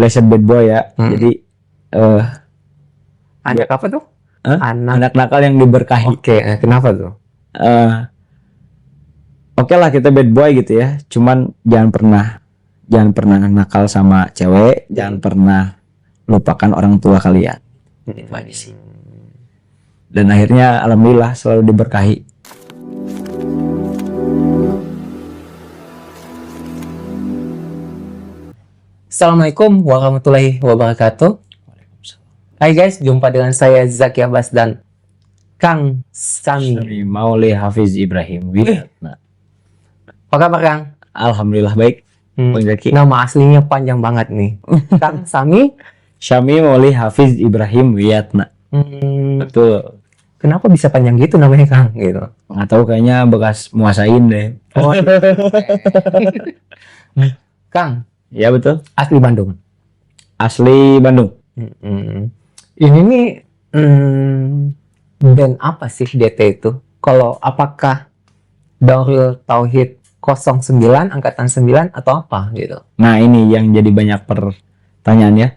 Blessed Bad Boy ya. Jadi Anak apa tuh? anak nakal yang diberkahi. Oke, kenapa tuh? Oke lah kita bad boy gitu ya. Cuman jangan pernah nakal sama cewek, jangan pernah lupakan orang tua kalian. Itu aja sih. Dan akhirnya alhamdulillah selalu diberkahi. Assalamualaikum warahmatullahi wabarakatuh. Hai guys, jumpa dengan saya Zaki Abbas dan Kang Sami. Mauli Hafiz Ibrahim. Nah, Apa kabar Kang? alhamdulillah baik. Bang Zaki. Nama aslinya panjang banget nih. Kang Sami. Syami Mauli Hafiz Ibrahim Wiyatna. Betul. Kenapa bisa panjang gitu namanya Kang? Gitu. Nggak tahu kayaknya bekas muasain deh. Oh, Kang, Ya betul. asli Bandung. Asli Bandung. Ini nih band apa sih DT itu? Kalau apakah Darul Tauhid 09 angkatan 9 atau apa gitu? Nah ini yang jadi banyak pertanyaan ya.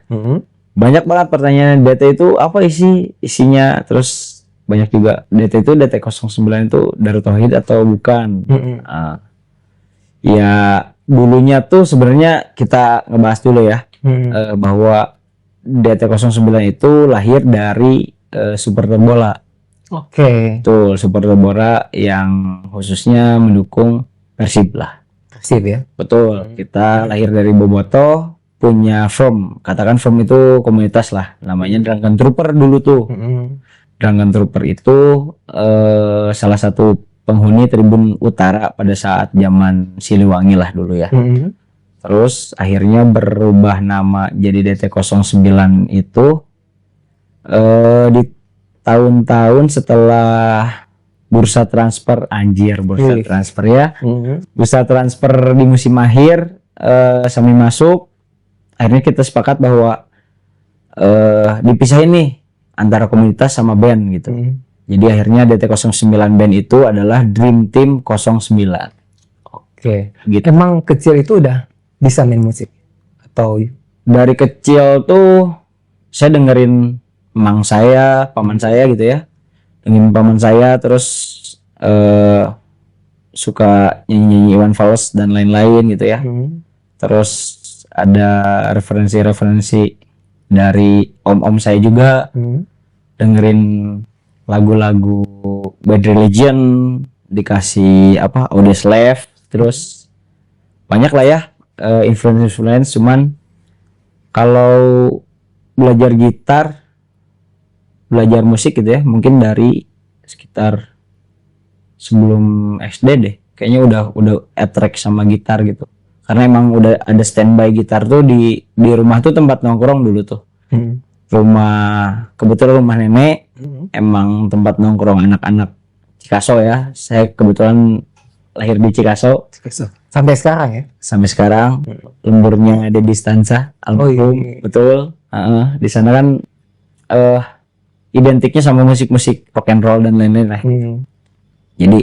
Banyak banget pertanyaan DT itu apa isinya, terus banyak juga DT itu DT 09 itu Darul Tauhid atau bukan. Ya dulunya tuh sebenarnya kita ngebahas dulu ya, bahwa DT 09 itu lahir dari supporter bola. Oke. Betul, supporter bola yang khususnya mendukung Persib lah. Persib ya. Betul, kita lahir dari Bobotoh, punya firm. Katakan firm itu komunitas lah, namanya Drunken Trooper dulu tuh. Drunken Trooper itu salah satu penghuni Tribun Utara pada saat zaman Siliwangi lah dulu ya. Terus akhirnya berubah nama jadi DT 09 itu di tahun-tahun setelah bursa transfer, transfer ya. Bursa transfer di musim akhir, Sami masuk. Akhirnya kita sepakat bahwa dipisahin nih antara komunitas sama band gitu. Jadi akhirnya DT 09 band itu adalah Dream Team 09. Oke. Gitu. Emang kecil itu udah bisa main musik atau Dari kecil tuh saya dengerin emang saya, paman saya gitu ya. Dengerin paman saya, terus suka nyanyi-nyanyi Iwan Fals dan lain-lain gitu ya. Terus ada referensi-referensi dari om-om saya juga, dengerin lagu-lagu Bad Religion, dikasih apa Audioslave, terus banyak lah ya influence. Cuman kalau belajar musik gitu ya, mungkin dari sekitar sebelum SD deh, kayaknya udah attract sama gitar gitu. Karena emang udah ada standby gitar tuh di rumah tuh, tempat nongkrong dulu tuh. Kebetulan rumah nenek emang tempat nongkrong anak-anak Cikaso ya. Saya kebetulan lahir di Cikaso. sampai sekarang ya? Sampai sekarang lemburnya ada di Stanza, almarhum. Betul. Di sana kan identiknya sama musik-musik rock and roll dan lain-lain lah. Jadi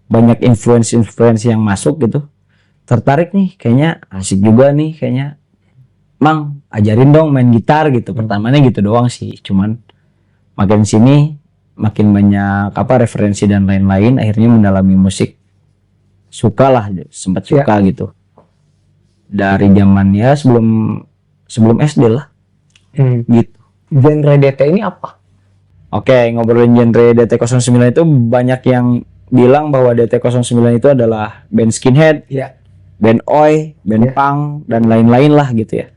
banyak influence yang masuk gitu. Tertarik nih, kayaknya asik juga nih, kayaknya Mang ajarin dong main gitar gitu. Pertamanya gitu doang sih, cuman makin sini makin banyak referensi dan lain-lain, akhirnya mendalami musik, sempat suka gitu dari zaman ya sebelum SD lah. Gitu. Genre DT ini apa? Oke, ngobrolin genre DT 09 itu banyak yang bilang bahwa DT 09 itu adalah band skinhead, band oi, band punk dan lain-lain lah gitu ya.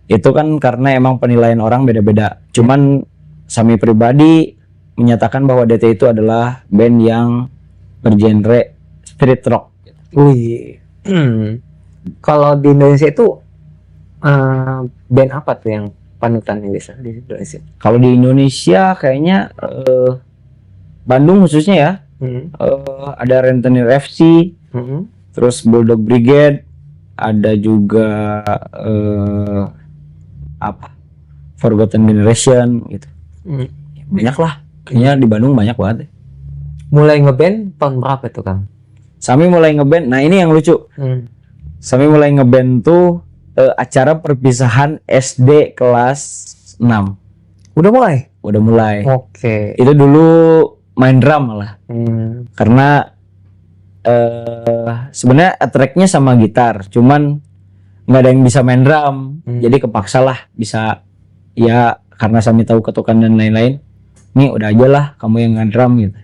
Itu kan karena emang penilaian orang beda-beda. Cuman Sami pribadi menyatakan bahwa DT itu adalah band yang bergenre street rock. Kalau di Indonesia itu band apa tuh yang panutan bisa di Indonesia? Kalau di Indonesia kayaknya Bandung khususnya ya, ada Rentenir FC, terus Bulldog Brigade, ada juga Forgotten Generation gitu. Banyak lah, kayaknya di Bandung banyak banget. Mulai ngeband tahun berapa tuh Kang? Sami mulai ngeband, nah ini yang lucu. Sami mulai ngeband tuh acara perpisahan SD kelas 6. Udah mulai. Udah mulai. Oke. Itu dulu main drum malah. Karena sebenarnya tracknya sama gitar, cuman nggak ada yang bisa main drum, jadi kepaksa lah bisa ya karena Sami tahu ketukan dan lain-lain. Nih udah aja lah kamu yang nge-drum gitu.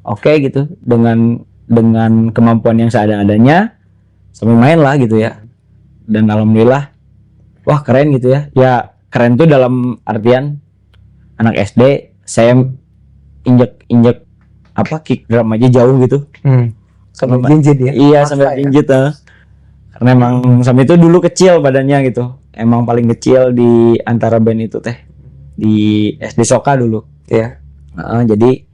Oke gitu, dengan kemampuan yang seadanya Sami main lah gitu ya. Dan alhamdulillah, wah keren gitu ya. Ya keren tuh dalam artian anak SD saya injek apa kick drum aja jauh gitu. Sampai jinjit ya. Iya sampai jinjit karena emang Sami itu dulu kecil badannya gitu. Emang paling kecil di antara band itu teh di SD Soka dulu. Iya. Jadi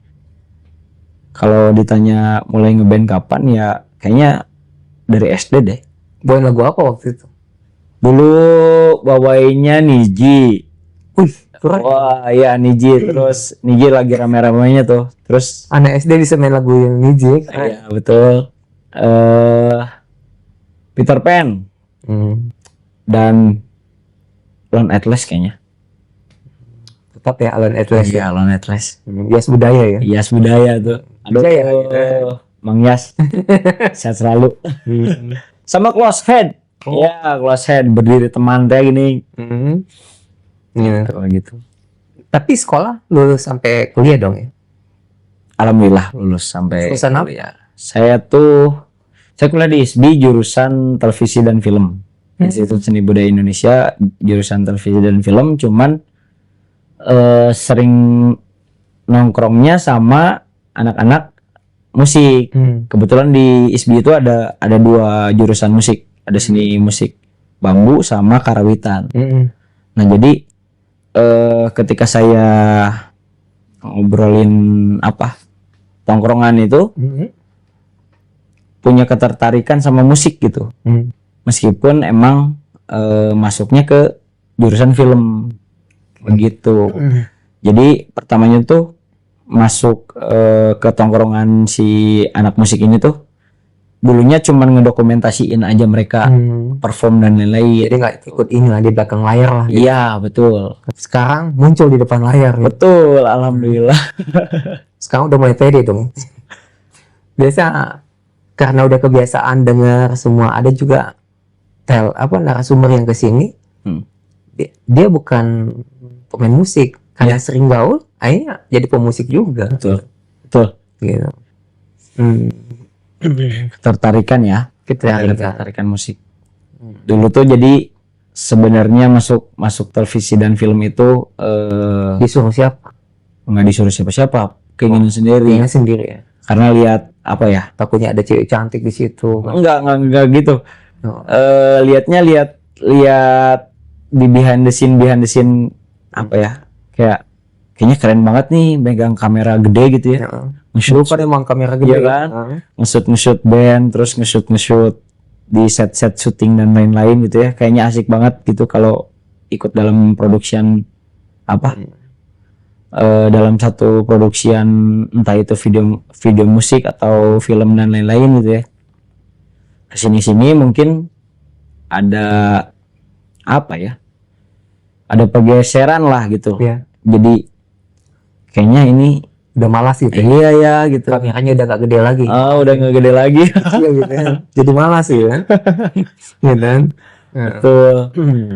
kalau ditanya mulai ngeband kapan ya kayaknya dari SD deh. Bawain lagu apa waktu itu? Dulu bawainnya Niji. Keren. Wah iya Niji, terus Niji lagi rame-ramenya tuh. Terus anak SD bisa main lagu yang Niji. iya betul. Peter Pan dan Lone Atlas kayaknya. Tetap ya Lone Atlas. Iya Lone Atlas. Yas budaya ya. Yas budaya tuh. Aduh Budaya, Mang Yas. Sehat selalu. Sama Close Head. Ya Close Head berdiri teman teh gini. Kalau gitu. Tapi sekolah lulus sampai kuliah dong ya? Alhamdulillah lulus sampai Jurusan apa? kuliah. Saya kuliah di ISBI jurusan televisi dan film. Institut Seni Budaya Indonesia jurusan televisi dan film, cuman sering nongkrongnya sama anak-anak musik. Kebetulan di ISBI itu ada 2 jurusan musik, ada seni musik bambu sama karawitan. Nah jadi ketika saya ngobrolin tongkrongan itu punya ketertarikan sama musik gitu, meskipun emang masuknya ke jurusan film begitu. Jadi pertamanya tuh masuk ke tongkrongan si anak musik ini tuh dulunya cuman ngedokumentasiin aja mereka perform dan lain-lain. Jadi nggak ikut inilah di belakang layar lah. Iya betul. Sekarang muncul di depan layar. Betul, alhamdulillah. Sekarang udah mulai pede dong. Biasa karena udah kebiasaan dengar semua, ada juga narasumber yang kesini. Dia bukan pemain musik, karena sering gaul, akhirnya jadi pemusik juga. Betul. Gitu. Ketertarikan ya. Ketertarikan musik. Dulu tuh jadi sebenarnya masuk televisi dan film itu disuruh siapa? nggak disuruh siapa-siapa, keinginan sendiri. Keinginan sendiri ya. Karena lihat Takutnya ada cewek cantik di situ. Enggak gitu. Lihat di behind the scene kayaknya keren banget nih megang kamera gede gitu ya. Dulu kan emang kamera gede kan. Nge-shoot band, terus nge-shoot di set syuting dan lain-lain gitu ya. Kayaknya asik banget gitu kalau ikut dalam production dalam satu produksian, entah itu video musik atau film dan lain-lain gitu ya. Kesini mungkin ada ada pergeseran lah gitu. Jadi kayaknya ini udah malas gitu. Iya ya gitu. Kameranya udah gak gede lagi. Udah gak gede lagi. Iya gitu ya. Jadi malas gitu kan. Gitu kan. Betul.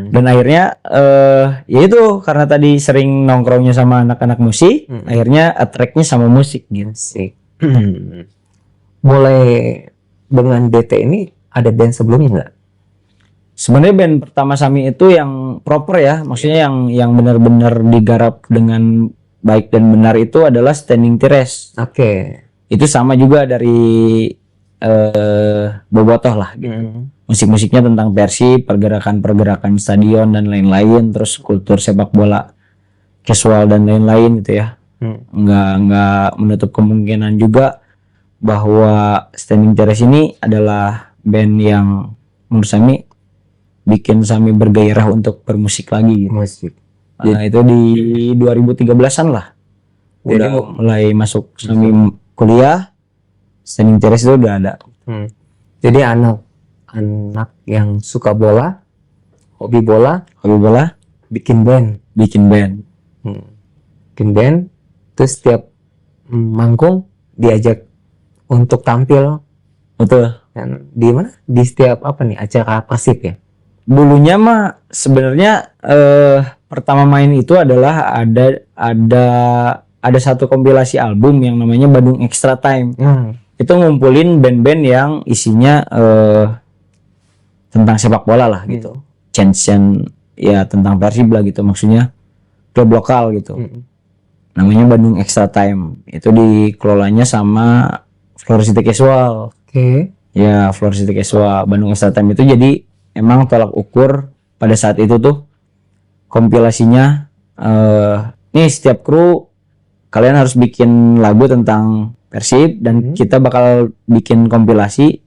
Dan akhirnya ya itu karena tadi sering nongkrongnya sama anak-anak musik, akhirnya attract-nya sama musik gitu. Mulai dengan DT ini ada band sebelumnya nggak? Sebenarnya band pertama Sami itu yang proper ya, maksudnya yang benar-benar digarap dengan baik dan benar itu adalah Standing Tires. Itu sama juga dari Bobotoh lah gitu. Musik-musiknya tentang Persib, pergerakan stadion dan lain-lain, terus kultur sepak bola casual dan lain-lain gitu ya. Nggak menutup kemungkinan juga bahwa Standing Tires ini adalah band yang menurut Sami bikin Sami bergairah untuk bermusik lagi gitu. Nah, itu di 2013-an lah. Udah mulai masuk Sami kuliah, Standing Tires itu udah ada. Jadi anak yang suka bola, hobi bola, bikin band, bikin band, terus setiap manggung diajak untuk tampil. betul. Dan di mana? Di setiap apa nih acara Persib ya? Dulunya mah sebenarnya pertama main itu adalah ada satu kompilasi album yang namanya Bandung Extra Time. Itu ngumpulin band-band yang isinya tentang sepak bola lah gitu. Chance ya tentang Persib lah gitu, maksudnya klub lokal gitu. Namanya Bandung Extra Time. Itu dikelolanya sama Floor City Casual. Ya, Floor City Casual. Bandung Extra Time itu jadi emang tolak ukur pada saat itu tuh kompilasinya nih setiap kru kalian harus bikin lagu tentang Persib dan kita bakal bikin kompilasi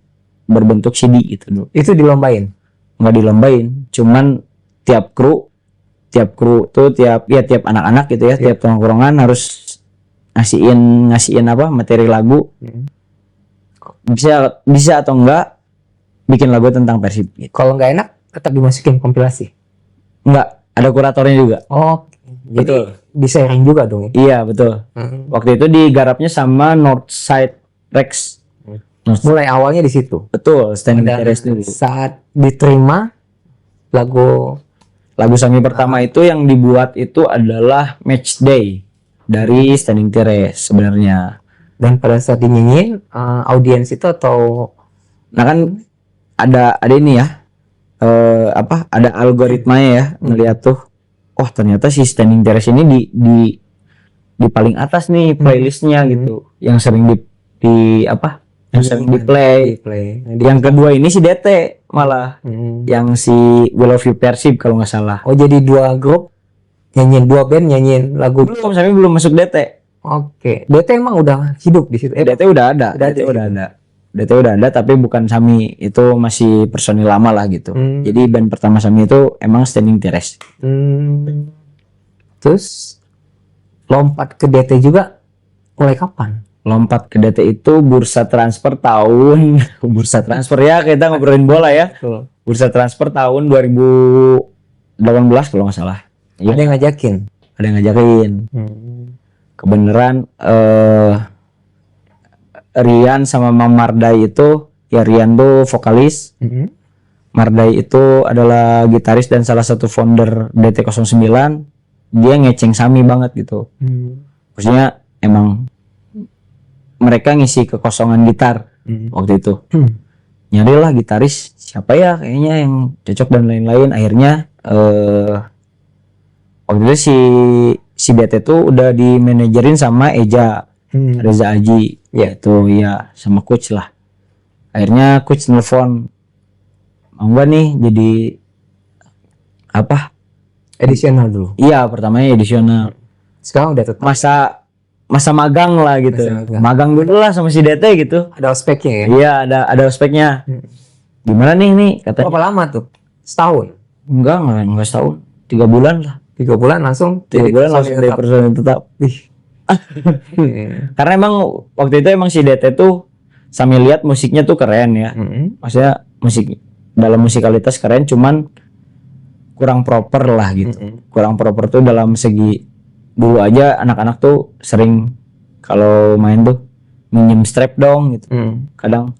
berbentuk CD gitu dulu. Itu dilombain? Nggak dilombain, cuman tiap kru tuh tiap anak-anak gitu ya, tiap tongkrongan harus ngasihin apa materi lagu. Bisa atau enggak bikin lagu tentang Persib gitu. Kalau nggak enak tetap dimasukin kompilasi? Enggak, ada kuratornya juga. Oh, jadi bisa sharing juga dong ya? Iya, betul. Waktu itu digarapnya sama Northside Rex. Mulai awalnya di situ. Betul, Standing Terrace dulu. Saat diterima lagu Sami pertama itu yang dibuat itu adalah Match Day dari Standing Terrace sebenarnya. Dan pada saat dinyanyiin audiens itu atau nah kan ada ini ya ada algoritmanya ya ngeliat tuh oh ternyata si Standing Terrace ini di paling atas nih playlistnya gitu yang sering yang sering di play. Yang kedua ini si DT malah yang si We Love You Persib kalau nggak salah. Oh jadi dua grup nyanyiin, dua band nyanyiin lagu. Sampai belum masuk DT. Oke, DT emang udah hidup di situ. DT udah ada. DT udah ada tapi bukan Sami, itu masih personil lama lah gitu. Jadi band pertama Sami itu emang Standing Terrace. Terus lompat ke DT juga mulai kapan? Lompat ke DT itu bursa transfer ya, kita ngobrolin bola ya. Bursa transfer tahun 2018 kalau nggak salah. Ada yang ngajakin? Ada yang ngajakin. Kebenaran Rian sama Mam Mardai itu, ya Rian tuh vokalis, Mardai itu adalah gitaris dan salah satu founder DT09. Dia ngeceng Sami banget gitu. Maksudnya emang mereka ngisi kekosongan gitar waktu itu. Nyarilah gitaris siapa ya kayaknya yang cocok dan lain-lain. Akhirnya waktu itu si DT tuh udah dimanajerin sama Eja Reza Aji itu ya sama coach lah. Akhirnya coach nelfon, mau nggak nih jadi edisional dulu? Iya, pertamanya edisional. Sekarang udah tetap masa magang lah gitu. Magang dulu lah sama si DT gitu. Ada ospeknya ya? Iya, ada ospeknya. Gimana nih katanya. Berapa lama tuh? Setahun? Enggak setahun. 3 bulan lah. 3 bulan langsung? 3 bulan langsung jadi personil tetap. Karena emang waktu itu emang si DT tuh Sami lihat musiknya tuh keren ya. Maksudnya dalam musikalitas keren, cuman kurang proper lah gitu. Kurang proper tuh dalam segi dulu aja anak-anak tuh sering kalau main tuh minjem strap dong gitu. Kadang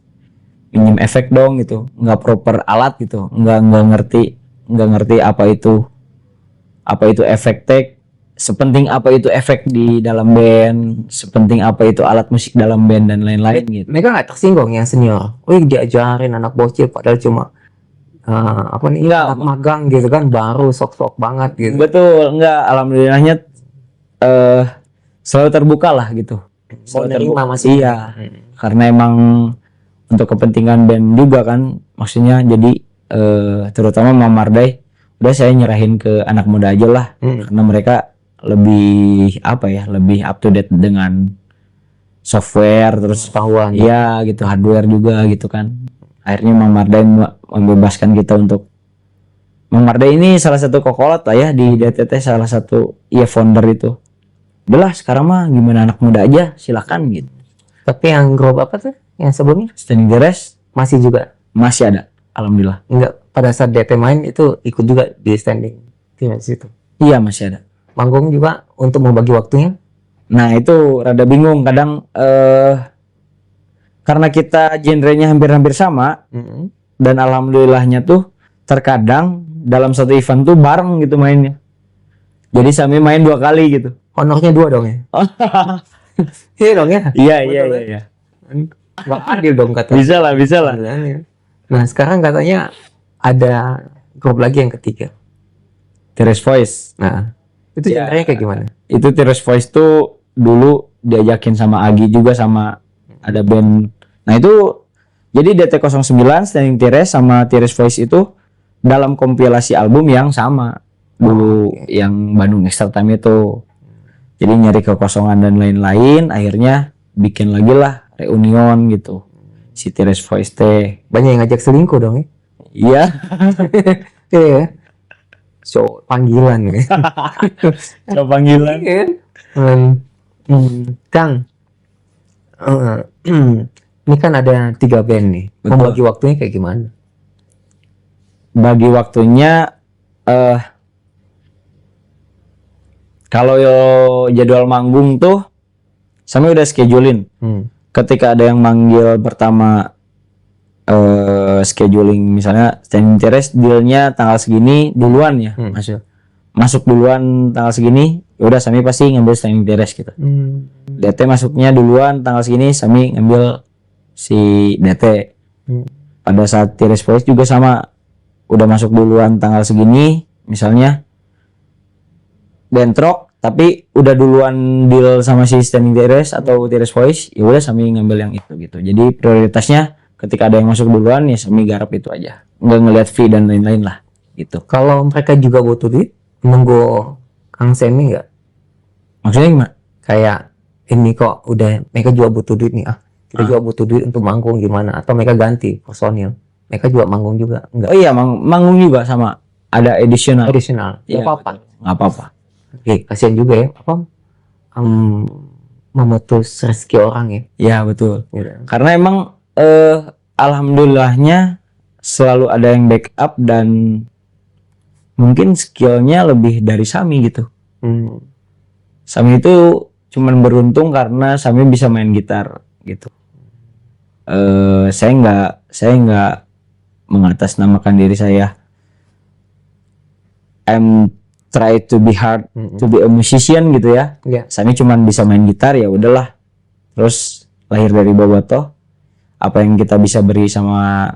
minjem efek dong gitu. Nggak proper alat gitu. Nggak ngerti apa itu efek tag. Sepenting apa itu efek di dalam band, sepenting apa itu alat musik dalam band dan lain-lain gitu. Mereka nggak tersinggung yang senior. Wih diajarin anak bocil padahal cuma anak magang gitu kan, baru sok-sok banget gitu. Betul, enggak, alhamdulillahnya selalu terbuka lah gitu. Selalu terbuka masih. Iya. Karena emang untuk kepentingan band juga kan, maksudnya jadi terutama Mam Mardai udah saya nyerahin ke anak muda aja lah. Karena mereka lebih lebih up to date dengan software terus pengetahuan. Iya gitu, hardware juga gitu kan. Akhirnya Mam Mardai membebaskan kita untuk Mam Mardai ini salah satu kokolot lah ya di DTT, salah satu founder itu. Udahlah sekarang mah gimana anak muda aja silakan gitu. Tapi yang grup apa tuh yang sebelumnya? Standing Terrace masih juga? Masih ada. alhamdulillah. Enggak, pada saat DT main itu ikut juga di standing tim situ. Iya masih ada. Manggung juga untuk membagi waktunya. Nah itu rada bingung kadang karena kita genrenya hampir-hampir sama dan alhamdulillahnya tuh terkadang dalam satu event tuh bareng gitu mainnya. Jadi Sami main 2 kali gitu. Honornya 2 dong ya. Iya dong ya. Iya. Nggak adil dong kata. Bisa lah. Nah sekarang katanya ada grup lagi yang ketiga. Teres Voice. Nah itu Ya. genrenya kayak gimana? Itu Teres Voice tuh dulu diajakin sama Agi juga sama ada band. Nah itu jadi DT09 Standing Teres sama Teres Voice itu dalam kompilasi album yang sama dulu yang Bandung Extra Time itu. Jadi nyari kekosongan dan lain-lain, akhirnya bikin lagi lah reunion gitu. Si Teres Voice teh. Banyak yang ngajak selingkuh dong ya. Iya. Iya. So panggilan ya. Coba panggilan. Kang, ini kan ada 3 band nih. Betul. Membagi waktunya kayak gimana? Bagi waktunya kalau jadwal manggung tuh Sami udah schedulein. Ketika ada yang manggil pertama scheduling misalnya Standing Teres dealnya tanggal segini duluan ya masuk duluan tanggal segini udah Sami pasti ngambil Standing Teres gitu. DT masuknya duluan tanggal segini Sami ngambil si DT. Pada saat Teres Voice juga sama udah masuk duluan tanggal segini misalnya bentrok tapi udah duluan deal sama si Standing Teres atau Teres Voice ya udah Sami ngambil yang itu gitu. Jadi prioritasnya ketika ada yang masuk duluan ya Sami garap itu aja, nggak ngelihat fee dan lain-lain lah gitu. Kalau mereka juga butuh duit, nunggu Kang Semi nggak? Maksudnya gimana? Kayak ini kok udah mereka juga butuh duit nih, kita juga butuh duit untuk manggung gimana? Atau mereka ganti personil? Mereka juga manggung juga enggak? Oh iya manggung juga sama ada additional. Ya, apa-apa. Nggak apa-apa. Oke, kasihan juga ya memutus rezeki orang ya. Ya betul. Gitu. Karena emang alhamdulillahnya selalu ada yang backup dan mungkin skillnya lebih dari Sami gitu. Sami itu cuman beruntung karena Sami bisa main gitar gitu. Saya nggak mengatasnamakan diri saya. I'm try to be hard to be a musician gitu ya. Sami cuman bisa main gitar ya udahlah. Terus lahir dari Bobotoh, apa yang kita bisa beri sama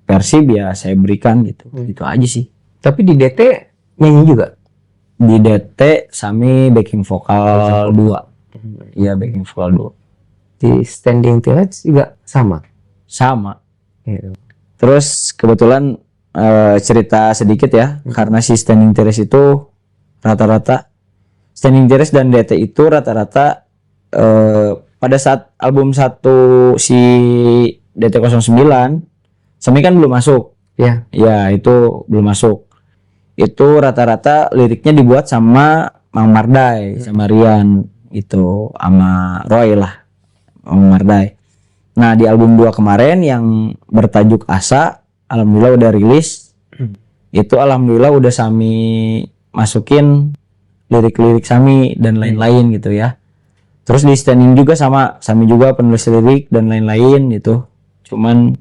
Persib ya saya berikan gitu. Gitu aja sih. Tapi di DT nyanyi juga. Di DT Sami backing vokal 2. Iya backing vokal 2. Di Standing Teres juga sama. Gitu. Terus kebetulan cerita sedikit ya, karena si Standing Teres itu rata-rata Standing Teres dan DT itu rata-rata pada saat album 1 si DT09 Sami kan belum masuk. Ya. Ya, itu belum masuk. Itu rata-rata liriknya dibuat sama Mang Mardai, sama Rian itu sama Roy lah. Mang Mardai. Nah, di album 2 kemarin yang bertajuk Asa, alhamdulillah udah rilis. Itu alhamdulillah udah Sami masukin lirik-lirik Sami dan lain-lain gitu ya. Terus di standing juga sama Sami juga penulis lirik dan lain-lain gitu. Cuman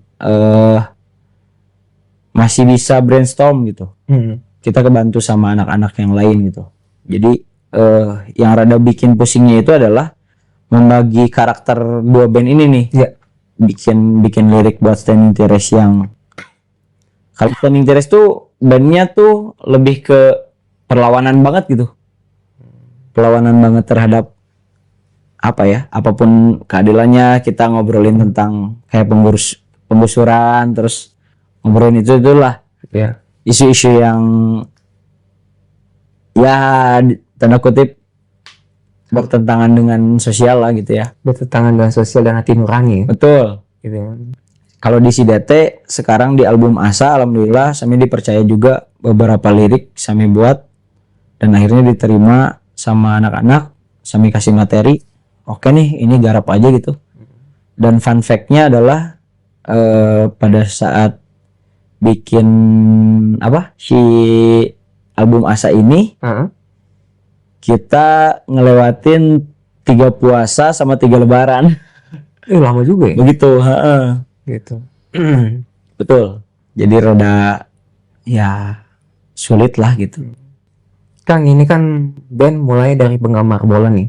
masih bisa brainstorm gitu. Kita kebantu sama anak-anak yang lain gitu. Jadi yang rada bikin pusingnya itu adalah membagi karakter 2 band ini nih. Ya. Bikin lirik buat Standing Teres yang kalau Standing Teres tuh bandnya tuh lebih ke perlawanan banget gitu. Perlawanan banget terhadap apa ya, apapun keadilannya, kita ngobrolin tentang kayak penggusuran, terus ngobrolin itulah Ya. isu-isu yang ya tanda kutip bertentangan dengan sosial lah gitu ya. Bertentangan dengan sosial dan hati nurani. Betul. Gitu. Kalau di DT sekarang di album Asa alhamdulillah Sami dipercaya juga beberapa lirik Sami buat dan akhirnya diterima sama anak-anak. Sami kasih materi, oke nih ini garap aja gitu. Dan fun fact-nya adalah pada saat bikin apa si album Asa ini kita ngelewatin 3 puasa sama 3 lebaran. Lama juga ya? Begitu, heeh. Gitu. Betul. Jadi roda ya sulit lah gitu. Kang, ini kan band mulai dari penggemar bola nih.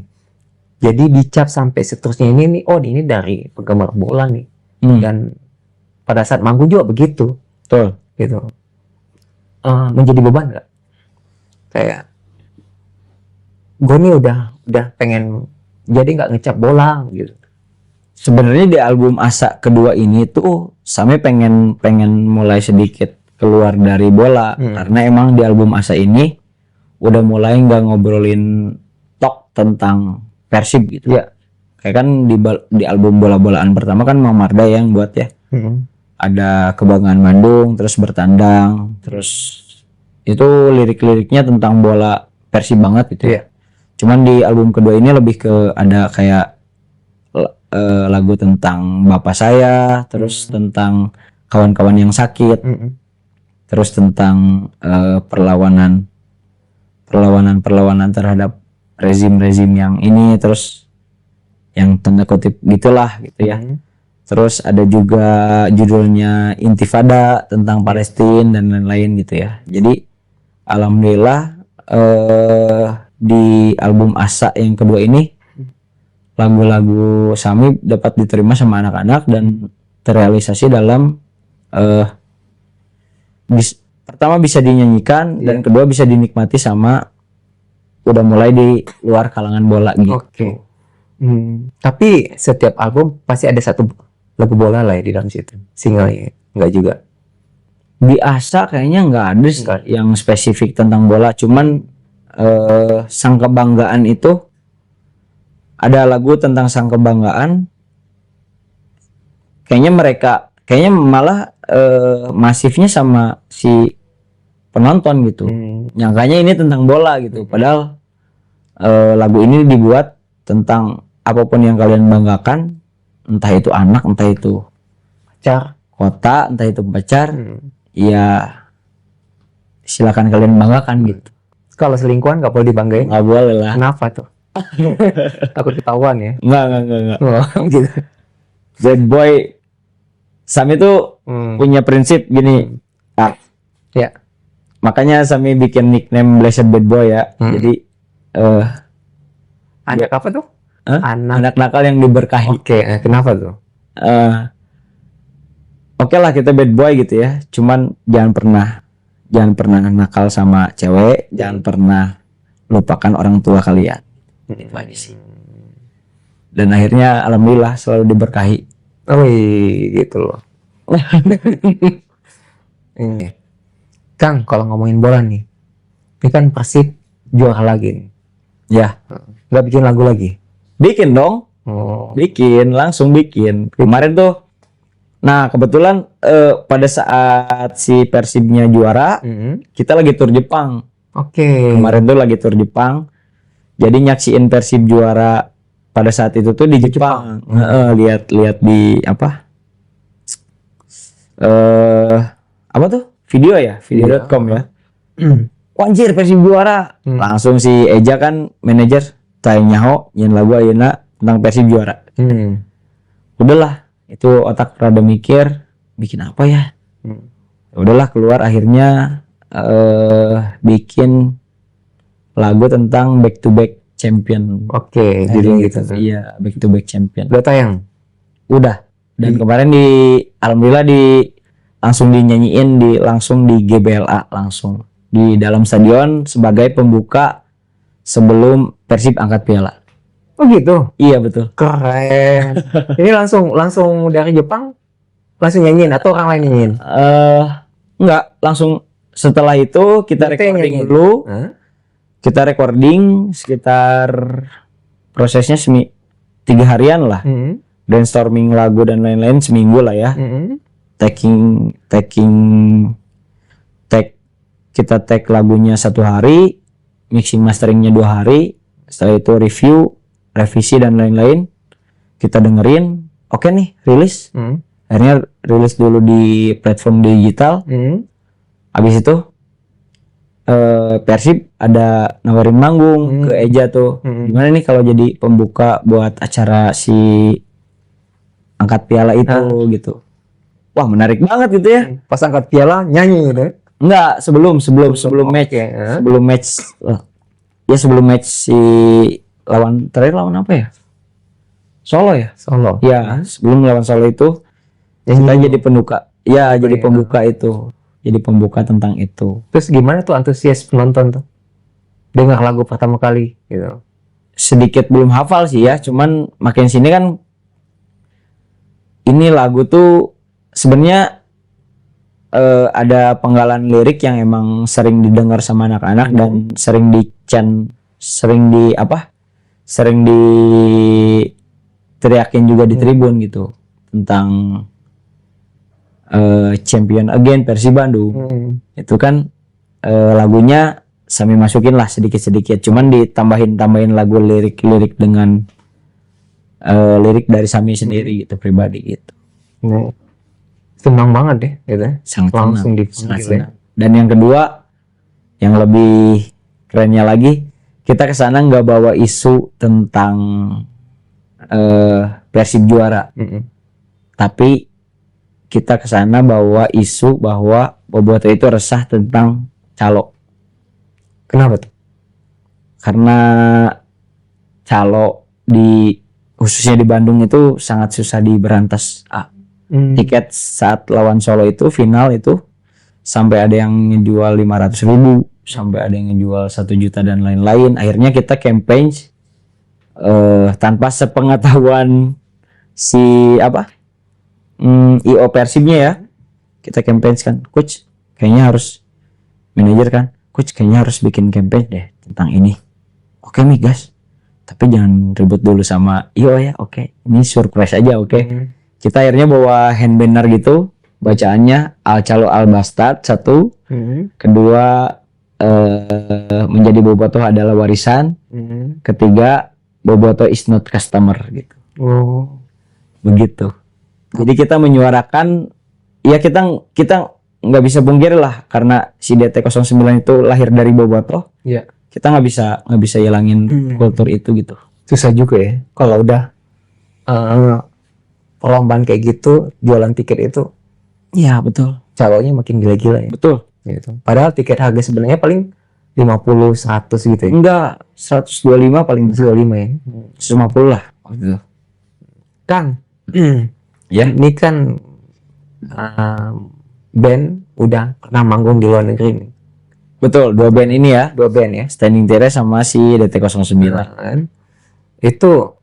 Jadi dicap sampai seterusnya ini ini dari penggemar bola nih. Dan pada saat manggung juga begitu. Betul. Gitu. Menjadi beban nggak? Kayak gue nih udah pengen jadi nggak ngecap bola gitu. Sebenarnya di album Asa kedua ini tuh Sami pengen mulai sedikit keluar dari bola karena emang di album Asa ini udah mulai nggak ngobrolin talk tentang Persib gitu ya. Kayak kan di album bola-bolaan pertama kan Mang Marda yang buat ya. Ada Kebanggaan Bandung, terus Bertandang, terus itu lirik-liriknya tentang bola Persib banget gitu ya. Cuman di album kedua ini lebih ke ada kayak lagu tentang bapak saya, terus tentang kawan-kawan yang sakit, terus tentang perlawanan terhadap rezim yang ini, terus yang tanda kutip gitulah gitu ya. Terus ada juga judulnya Intifada tentang Palestina dan lain-lain gitu ya. Jadi alhamdulillah di album Asa yang kedua ini lagu-lagu Sami dapat diterima sama anak-anak dan terrealisasi dalam pertama bisa dinyanyikan dan kedua bisa dinikmati sama udah mulai di luar kalangan bola gitu. Tapi setiap album pasti ada satu lagu bola lah ya di dalam situ. Singlenya enggak juga. Di Asa kayaknya nggak ada yang spesifik tentang bola, cuman Sang Kebanggaan itu ada lagu tentang Sang Kebanggaan. Kayaknya malah masifnya sama si penonton gitu. Nyangkanya ini tentang bola gitu. Padahal lagu ini dibuat tentang apapun yang kalian banggakan, entah itu anak, entah itu pacar, kota, entah itu pacar, ya silakan kalian banggakan gitu. Kalau selingkuhan nggak boleh dibanggain? Nggak boleh lah. Kenapa tuh? Takut ketahuan ya? Nggak. Gitu. Bad boy Sami tuh punya prinsip gini. Ya. Makanya Sami bikin nickname Blessed Bad Boy ya. Jadi anak apa tuh? Anak nakal yang diberkahi. Oke, kenapa tuh? Oke lah kita bad boy gitu ya. Cuman jangan pernah nakal sama cewek, jangan pernah lupakan orang tua kalian. Itu aja sih. Dan akhirnya alhamdulillah selalu diberkahi. Gitu loh. Ini Kang, kalau ngomongin bola nih, ini kan Persib juara lagi nih. Ya. Nggak bikin lagu lagi? Bikin dong. Langsung bikin. Kemarin tuh, nah kebetulan pada saat si Persibnya juara, kita lagi tur Jepang. Kemarin tuh lagi tur Jepang. Jadi nyaksiin Persib juara pada saat itu tuh di Jepang. Lihat di apa? Apa tuh? Video ya, video.com ya. Anjir Persib juara. Langsung si Eja kan manajer tanya nyen lagu ayeuna tentang Persib juara. Udahlah, itu otak rada mikir bikin apa ya. Udahlah keluar akhirnya bikin lagu tentang back to back champion. Jadi gitu. Iya, back to back champion. Udah tayang? Udah. Dan kemarin alhamdulillah langsung dinyanyiin langsung di GBLA langsung di dalam stadion sebagai pembuka sebelum Persib angkat piala. Oh gitu? Iya betul. Keren. Ini langsung dari Jepang langsung nyanyiin atau orang lain nyanyiin? Enggak, langsung setelah itu kita recording dulu. Kita recording sekitar prosesnya 3 harian lah. Brainstorming lagu dan lain-lain seminggu lah ya. Kita tag lagunya 1 hari, mixing masteringnya 2 hari. Setelah itu review, revisi dan lain-lain. Kita dengerin, oke nih rilis. akhirnya rilis dulu di platform digital. Habis itu Persib ada nawarin manggung ke Eja tuh. Gimana nih kalau jadi pembuka buat acara si angkat piala itu gitu. Wah, menarik banget gitu ya. Pas angkat piala nyanyi gitu. Enggak, sebelum match. Okay. Sebelum match. Ya sebelum match si terakhir lawan apa ya? Solo ya? Solo. Ya, sebelum lawan Solo itu kita jadi pembuka. Ya, jadi pembuka itu. Jadi pembuka tentang itu. Terus gimana tuh antusias penonton tuh? Dengar lagu pertama kali gitu. Sedikit belum hafal sih ya, cuman makin sini kan ini lagu tuh sebenarnya ada penggalan lirik yang emang sering didengar sama anak-anak dan sering teriakin juga di tribun gitu tentang champion again Persib Bandung. Itu kan lagunya Sami masukin lah sedikit-sedikit, cuman tambahin lagu lirik dengan lirik dari Sami sendiri gitu, pribadi gitu. Senang banget deh gitu. Sangat langsung senang. Dan yang kedua yang lebih kerennya lagi, kita kesana nggak bawa isu tentang Persib juara, tapi kita kesana bawa isu bahwa Boboto itu resah tentang calo. Kenapa tuh? Karena calo khususnya di Bandung itu sangat susah diberantas. Tiket saat lawan Solo itu final itu sampai ada yang ngejual 500.000, sampai ada yang ngejual 1 juta dan lain-lain. Akhirnya kita campaign tanpa sepengetahuan si IO Persibnya ya, kita campaign kan, coach kayaknya harus manajer kan, coach kayaknya harus bikin campaign deh tentang ini. Oke migas, tapi jangan ribut dulu sama IO ya. Oke, ini surprise aja. Oke. Kita akhirnya bawa hand banner gitu, bacaannya Al Calo Al Bastard 1, kedua menjadi Boboto adalah warisan, ketiga Boboto is not customer gitu. Begitu. Jadi kita menyuarakan, ya kita nggak bisa pungkiri lah, karena si DT09 itu lahir dari Boboto. Iya. Kita nggak bisa hilangin kultur itu gitu. Susah juga ya kalau udah perlombaan kayak gitu, jualan tiket itu. Iya betul. Calonnya makin gila-gila ya. Betul. Gitu. Padahal tiket harga sebenarnya paling 50, 100 gitu ya. Enggak, 125 paling 125 ya. 150 lah gitu. Kang, Ya, ini kan band udah pernah manggung di luar negeri nih. betul, 2 band ini ya. 2 band ya. Standing Terrace sama si DT09. Itu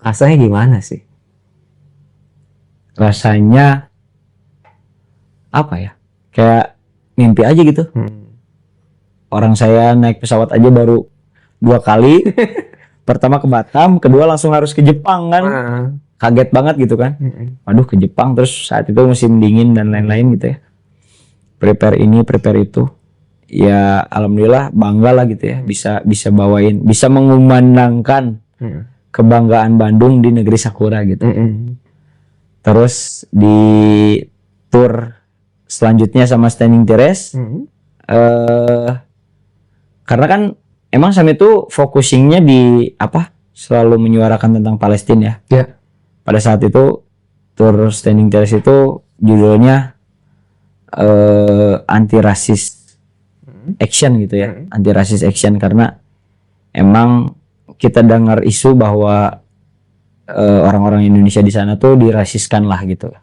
rasanya gimana sih? Rasanya apa ya? Kayak mimpi aja gitu. Orang saya naik pesawat aja baru 2 kali. Pertama ke Batam, kedua langsung harus ke Jepang kan. Kaget banget gitu kan. Waduh, ke Jepang, terus saat itu musim dingin dan lain-lain gitu ya. Prepare ini, prepare itu. Ya alhamdulillah bangga lah gitu ya, bisa bawain, bisa mengumandangkan kebanggaan Bandung di negeri Sakura gitu. Terus di tour selanjutnya sama Standing Terrace, karena kan emang Sami itu focusingnya di selalu menyuarakan tentang Palestina ya. Pada saat itu tour Standing Terrace itu judulnya anti rasis action gitu ya, anti rasis action, karena emang kita dengar isu bahwa orang-orang Indonesia di sana tuh dirasiskan lah gitu.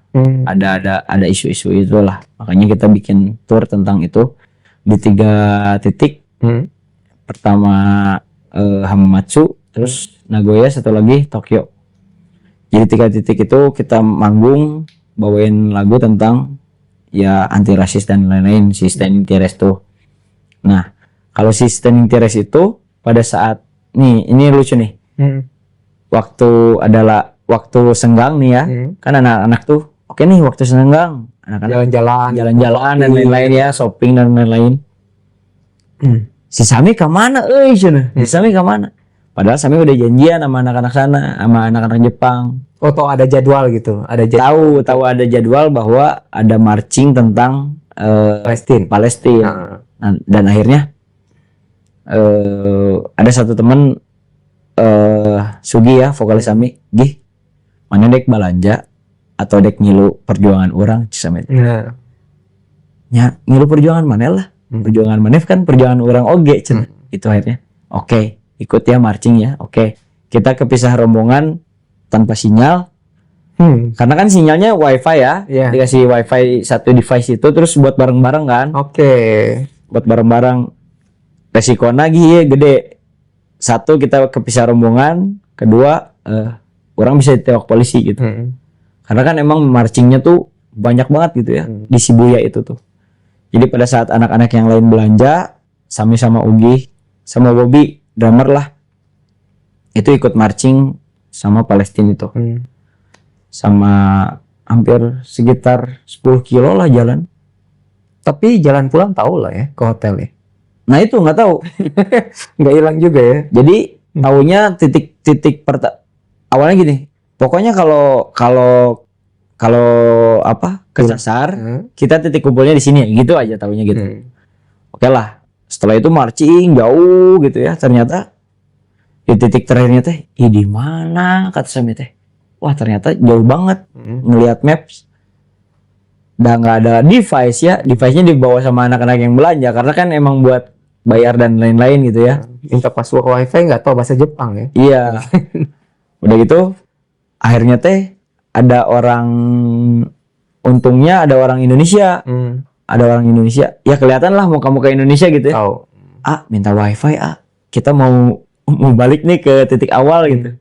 Ada isu-isu itulah, makanya kita bikin tour tentang itu di 3 titik. Pertama Hamamatsu, terus Nagoya, satu lagi Tokyo. Jadi 3 titik itu kita manggung bawain lagu tentang ya anti rasis dan lain-lain, si Standing Terrace tuh. Nah, kalau si Standing Terrace itu pada saat ini lucu nih. Waktu senggang nih ya. Kan anak-anak tuh oke nih waktu senggang, anak-anak jalan-jalan dan lain-lain ya, shopping dan lain-lain. Si Sami kemana cenah? Si Sami kemana? Padahal Sami udah janjian sama anak-anak sana, sama anak-anak Jepang. Oh, tau ada jadwal gitu, ada Tahu ada jadwal bahwa ada marching tentang Palestina. Palestina. Dan akhirnya ada satu teman Sugi ya, vokalis kami, gih mana dek balanja atau dek ngilu perjuangan orang cisamet. Ya ngilu perjuangan mana lah, perjuangan mana kan perjuangan orang oge cenah. Itu akhirnya oke, ikut ya marching ya, oke. Kita kepisah rombongan tanpa sinyal. Karena kan sinyalnya wifi ya, dikasih wifi satu device itu, terus buat bareng-bareng kan. Buat bareng-bareng, resiko lagi ya gede. Satu, kita kepisah rombongan. Kedua, orang bisa ditewak polisi gitu. Karena kan emang marchingnya tuh banyak banget gitu ya di Shibuya itu tuh. Jadi pada saat anak-anak yang lain belanja, Sami sama Ugi sama Bobby drummer lah, itu ikut marching sama Palestina itu. Sama hampir sekitar 10 kilo lah jalan. Tapi jalan pulang tahu lah ya ke hotel ya. Nah itu nggak tahu, Nggak hilang juga ya. jadi taunya titik awalnya gini. Pokoknya kalau apa kesasar, kita titik kumpulnya di sini, gitu aja taunya gitu. Oke lah. Setelah itu marching jauh gitu ya. Ternyata di titik terakhirnya teh, di mana kata Sami teh? Wah ternyata jauh banget. Ngelihat maps, udah nggak ada device ya. Device-nya dibawa sama anak-anak yang belanja karena kan emang buat bayar dan lain-lain gitu ya. Minta password wifi nggak tahu bahasa Jepang ya. Iya. Udah gitu akhirnya teh ada orang, untungnya ada orang Indonesia. Ada orang Indonesia. Ya kelihatan lah muka-muka Indonesia gitu ya. Tahu. Minta wifi kita mau balik nih ke titik awal gitu.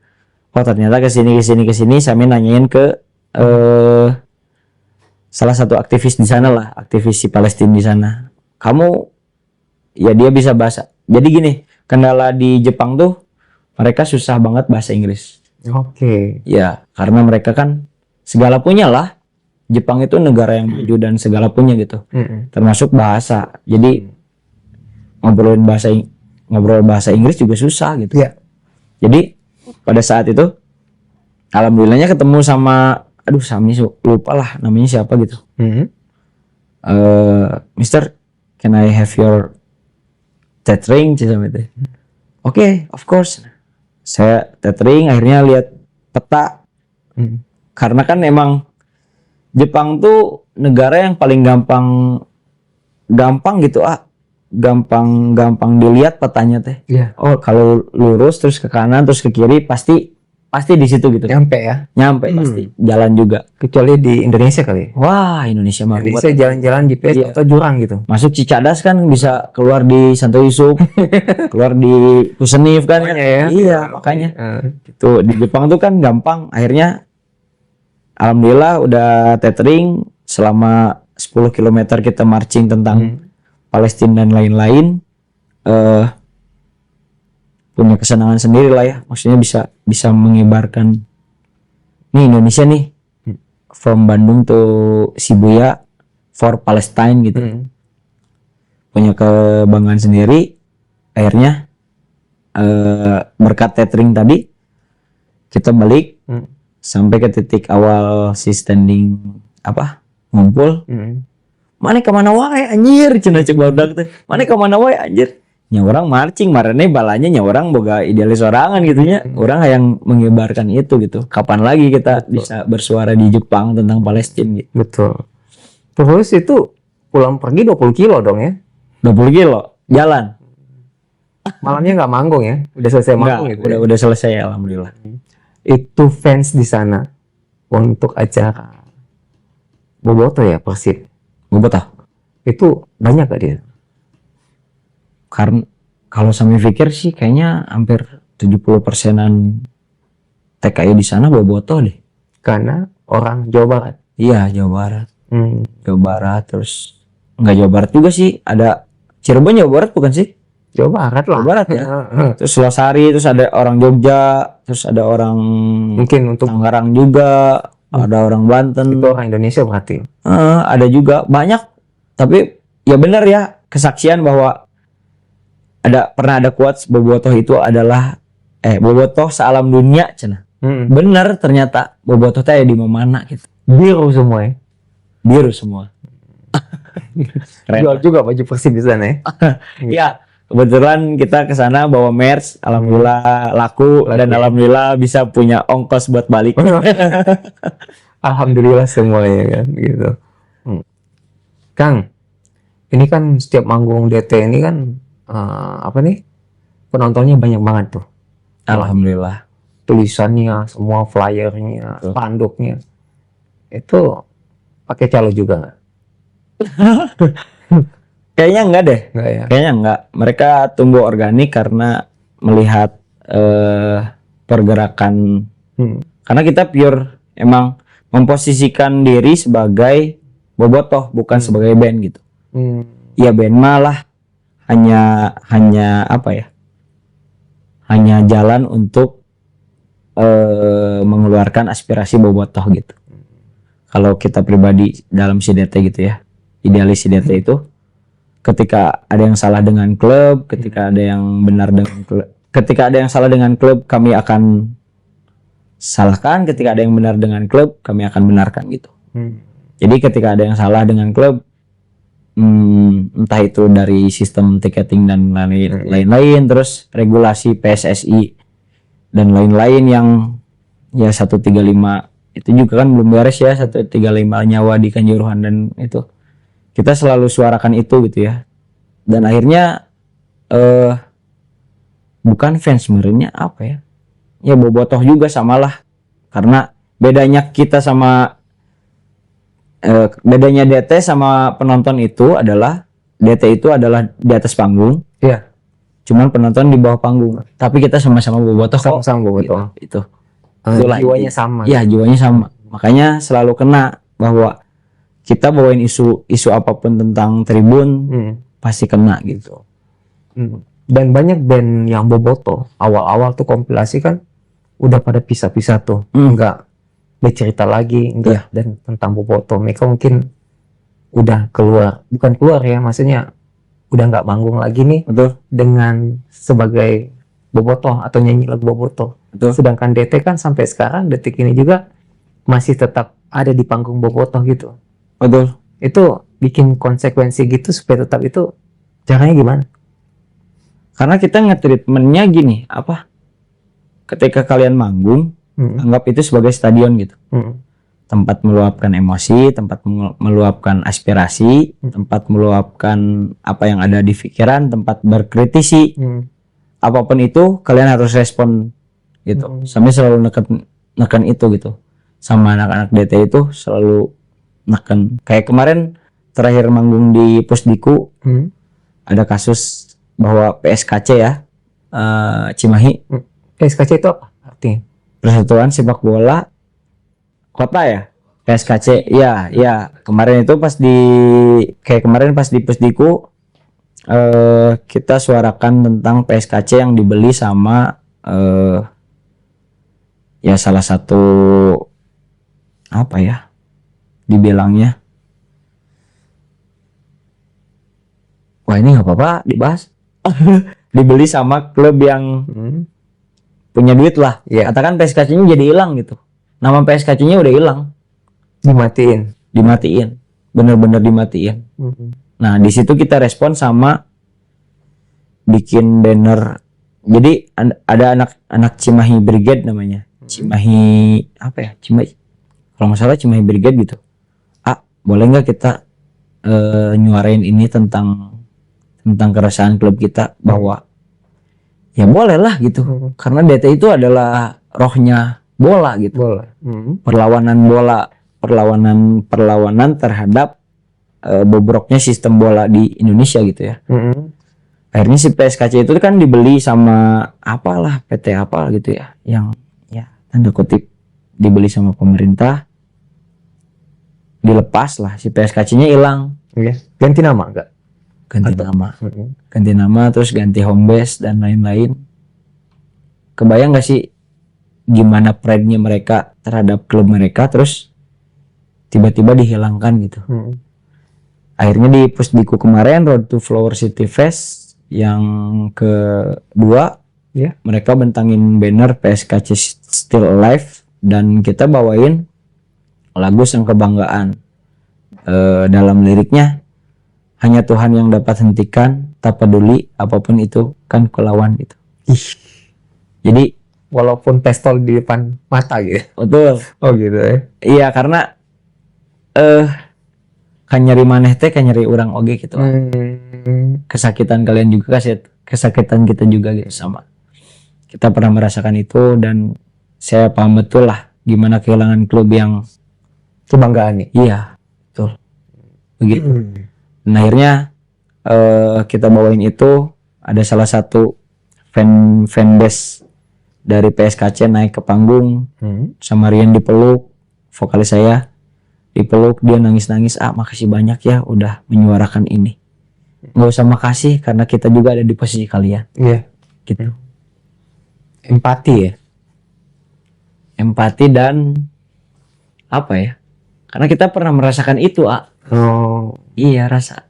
Oh ternyata kesini Sami nanyain ke salah satu aktivis di sana lah, aktivis si Palestina di sana. Kamu ya dia bisa bahasa. Jadi gini, kendala di Jepang tuh mereka susah banget bahasa Inggris. Ya, karena mereka kan segala punya lah. Jepang itu negara yang maju dan segala punya gitu. Termasuk bahasa. Jadi ngobrol bahasa Inggris juga susah gitu. Jadi pada saat itu alhamdulillahnya ketemu sama Sami lupa lah namanya siapa gitu. Mister, can I have your tethering? Oke, of course. Saya tethering, akhirnya lihat peta. Karena kan emang Jepang tuh negara yang paling gampang gitu gampang dilihat petanya teh. Oh kalau lurus terus ke kanan terus ke kiri pasti di situ gitu. Nyampe pasti. Jalan juga. Kecuali di Indonesia kali. Wah Indonesia mah Bisa jalan-jalan GPS atau jurang gitu. Masuk Cicadas kan bisa keluar di Santo Yusuf, keluar di Kusenif kan. Iya makanya. Itu di Jepang tuh kan gampang. Akhirnya alhamdulillah udah tethering selama 10 km kita marching tentang Palestina dan lain-lain. Punya kesenangan sendiri lah ya, maksudnya bisa mengibarkan nih Indonesia nih from Bandung to Shibuya for Palestine gitu. Punya kebanggaan sendiri. Akhirnya berkat tethering tadi kita balik sampai ke titik awal si standing ngumpul. Mana kemana wae anjir cenah cek barudak teh. Mana kemana wae anjir. Nya orang marching marane balanya nya orang boga idealis sorangan gitu nya. Orang yang mengibarkan itu gitu. Kapan lagi kita bisa bersuara di Jepang tentang Palestina gitu. Betul. Terus itu pulang pergi 20 kilo dong ya. 20 kilo jalan. Malamnya nggak manggung ya? Udah selesai manggung gitu. Udah selesai alhamdulillah. Itu fans di sana untuk acara Boboto ya Persib. Bobotoh. Itu banyak gak dia? Karena kalau Sami pikir sih kayaknya hampir 70%-an TKI di sana Bobotoh deh. Karena orang Jawa Barat. Iya, Jawa Barat. Jawa Barat terus enggak Jawa Barat juga sih, ada Cirebon Jawa Barat bukan sih? Jawa Barat lah. Jawa Barat ya. Terus Losari, terus ada orang Jogja, terus ada orang mungkin untuk Tangerang juga, ada orang Banten. Itu orang Indonesia berarti. Ada juga banyak. Tapi ya benar ya kesaksian bahwa pernah ada quotes Bobotoh itu adalah Bobotoh sealam dunia cenah. Bener ternyata Bobotoh teh di mana gitu. Biru semua ya. Biru semua. Keren. Jual juga baju Persib di sana ya. Ya, kebetulan kita ke sana bawa merch, alhamdulillah laku dan alhamdulillah bisa punya ongkos buat balik. Alhamdulillah semuanya kan gitu. Kang, ini kan setiap manggung DT ini kan apa nih? Penontonnya banyak banget tuh. Alhamdulillah. Tulisannya, semua flyernya, spanduknya. Itu pakai calo juga nggak? Kayaknya enggak deh. Nggak ya? Kayaknya enggak. Mereka tumbuh organik karena melihat pergerakan. Karena kita pure emang memposisikan diri sebagai Bobotoh, bukan sebagai band gitu. Ya band malah hanya apa ya? Hanya jalan untuk mengeluarkan aspirasi Bobotoh gitu. Kalau kita pribadi dalam CDT gitu ya, idealis CDT itu, ketika ada yang salah dengan klub, ketika ada yang benar dengan klub, ketika ada yang salah dengan klub, kami akan salahkan. Ketika ada yang benar dengan klub, kami akan benarkan gitu. Jadi ketika ada yang salah dengan klub, entah itu dari sistem tiketing dan lain-lain, terus regulasi PSSI dan lain-lain yang ya 135 itu juga kan belum beres ya, 135 nyawa di Kanjuruhan, dan itu kita selalu suarakan itu gitu ya. Dan akhirnya bukan fans sebenarnya apa ya, ya Bobotoh juga samalah, karena bedanya kita sama bedanya DT sama penonton itu adalah DT itu adalah di atas panggung, Iya. cuman penonton di bawah panggung, tapi kita sama-sama Bobotoh kok. Sama-sama Bobotoh. Itu Jiwanya sama. Iya, jiwanya sama. Makanya selalu kena bahwa kita bawain isu apapun tentang Tribun pasti kena gitu. Dan banyak band yang Bobotoh awal-awal tuh kompilasi kan udah pada pisah-pisah tuh, enggak bercerita lagi, enggak dan tentang Bobotoh. Mereka mungkin udah bukan keluar ya, maksudnya udah nggak manggung lagi nih. Betul. Dengan sebagai Bobotoh atau nyanyi lagu Bobotoh. Betul. Sedangkan DT kan sampai sekarang detik ini juga masih tetap ada di panggung Bobotoh gitu. Betul. Itu bikin konsekuensi gitu supaya tetap itu, caranya gimana? Karena kita nge-treatmentnya gini, apa? Ketika kalian manggung, anggap itu sebagai stadion gitu. Tempat meluapkan emosi, tempat meluapkan aspirasi, tempat meluapkan apa yang ada di pikiran, tempat berkritisi. Apapun itu kalian harus respon gitu. Sampai selalu neken itu gitu. Sama anak-anak DT itu selalu neken. Kayak kemarin terakhir manggung di Pusdiku, ada kasus bahwa PSKC ya, Cimahi. PSKC itu apa artinya? Persatuan Sepak Bola Kota ya, PSKC. Ya kemarin itu pas di Pusdiku, kita suarakan tentang PSKC yang dibeli sama ya salah satu apa ya dibilangnya, wah ini nggak apa-apa dibahas. Dibeli sama klub yang punya duit lah. Katakan PSKC-nya jadi hilang gitu, nama PSKC-nya udah hilang, dimatiin, bener-bener dimatiin. Nah di situ kita respon sama bikin banner. Jadi ada anak Cimahi Brigade namanya, Cimahi apa ya, Cimahi kalau nggak salah Cimahi Brigade gitu. Boleh nggak kita nyuarain ini tentang keresahan klub kita, bahwa ya boleh lah gitu, karena DT itu adalah rohnya bola gitu. Perlawanan bola, perlawanan terhadap bobroknya sistem bola di Indonesia gitu ya. Akhirnya si PSKC itu kan dibeli sama apalah PT apa gitu ya, yang ya tanda kutip dibeli sama pemerintah, dilepas lah, si PSKC-nya hilang. Ganti nama enggak? Ganti nama terus ganti home base dan lain-lain. Kebayang gak sih gimana pride-nya mereka terhadap klub mereka, terus tiba-tiba dihilangkan gitu. Akhirnya di Pusdiku kemarin, Road to Flower City Fest yang kedua, Iya. Mereka bentangin banner PSKC Still Alive dan kita bawain lagu Sang Kebanggaan. Dalam liriknya, hanya Tuhan yang dapat hentikan, tak peduli apapun itu kan kulawan gitu. Ih, Jadi walaupun pistol di depan mata gitu. betul. Oh gitu ya. Iya, karena kan nyari maneh teh kan nyari orang oge gitu. Kesakitan kalian juga kesakitan kita juga gitu sama. Kita pernah merasakan itu dan saya paham betul lah gimana kehilangan klub yang Kebanggaan nih. iya, betul. Begitu. Dan akhirnya kita bawain itu, ada salah satu fanbase dari PSKC naik ke panggung sama Rian dipeluk, vokalis saya dipeluk, dia nangis-nangis, makasih banyak ya udah menyuarakan ini. Nggak usah makasih karena kita juga ada di posisi kalian. Iya. Gitu. Empati ya. Empati dan apa ya? Karena kita pernah merasakan itu, Oh. Iya, rasa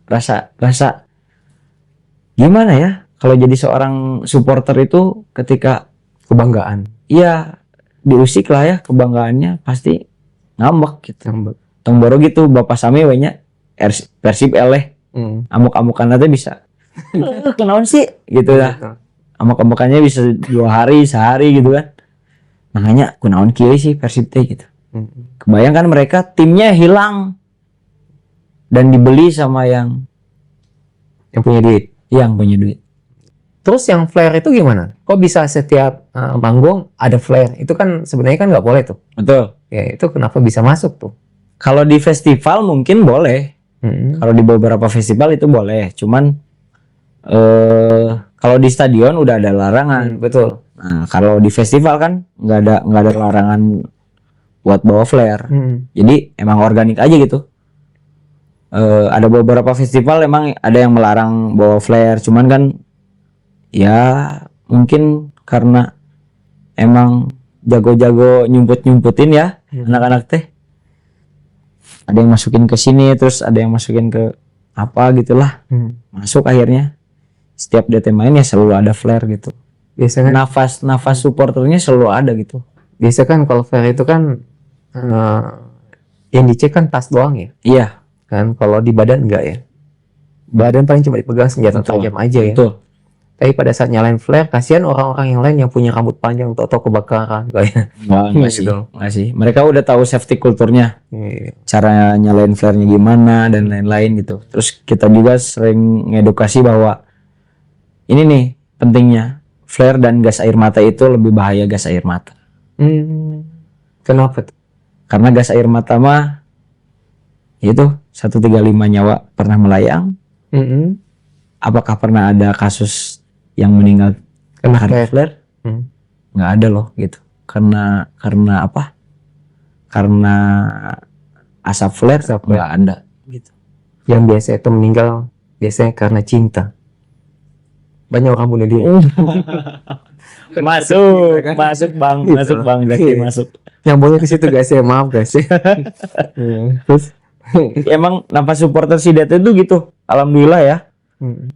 gimana ya? Kalau jadi seorang supporter itu ketika Kebanggaan. iya diusik lah ya, kebanggaannya pasti ngambek gitu. Ngambek. Tong baru gitu Bapak Sami we nya Persib eleh amuk-amukan nanti bisa. Kenaon sih gitu lah. Amuk-amukannya bisa 2 hari, sehari gitu kan. Makanya kunaon kieu sih Persib teh gitu. Kebayang kan mereka timnya hilang dan dibeli sama yang punya duit. Yang punya duit. Terus yang flare itu gimana? Kok bisa setiap panggung ada flare? Itu kan sebenarnya kan nggak boleh tuh. Betul. Ya itu kenapa bisa masuk tuh? Kalau di festival mungkin boleh. Kalau di beberapa festival itu boleh. Cuman kalau di stadion udah ada larangan. Betul. Nah, kalau di festival kan nggak ada larangan buat bawa flare. Jadi emang organik aja gitu. Ada beberapa festival emang ada yang melarang bawa flare. Cuman kan ya mungkin karena emang jago-jago nyumput-nyumputin ya anak-anak teh. Ada yang masukin ke sini, terus ada yang masukin ke apa gitulah. Masuk akhirnya. Setiap DT main ya selalu ada flare gitu. Biasanya Nafas supporternya selalu ada gitu. biasa kan kalau flare itu kan yang dicek kan tas doang ya. Iya, Kan kalau di badan enggak ya. Badan paling cuma dipegang senjata Betul. tajam aja ya. betul. Tapi pada saat nyalain flare, kasihan orang-orang yang lain yang punya rambut panjang atau kebakaran kayak. Enggak sih, Gitu. enggak sih. Mereka udah tahu safety kulturnya, Iya. cara nyalain flare-nya gimana dan lain-lain gitu. Terus kita juga sering ngedukasi bahwa ini nih pentingnya flare dan gas air mata itu lebih bahaya gas air mata. Kenapa tuh? Karena gas air mata mah itu 135 nyawa pernah melayang. Apakah pernah ada kasus yang meninggal Kena karena flare. flare? Nggak ada loh gitu. Karena apa? Karena asap flare Asap flare. nggak ada gitu. Yang biasa itu meninggal biasanya karena cinta. Banyak orang bunuh diri. Masuk bang, Gitu. masuk bang, Zaki Iya. masuk. Yang banyak ke situ guys ya, maaf guys ya. Terus Emang nafas supporter si Dete itu gitu. Alhamdulillah ya.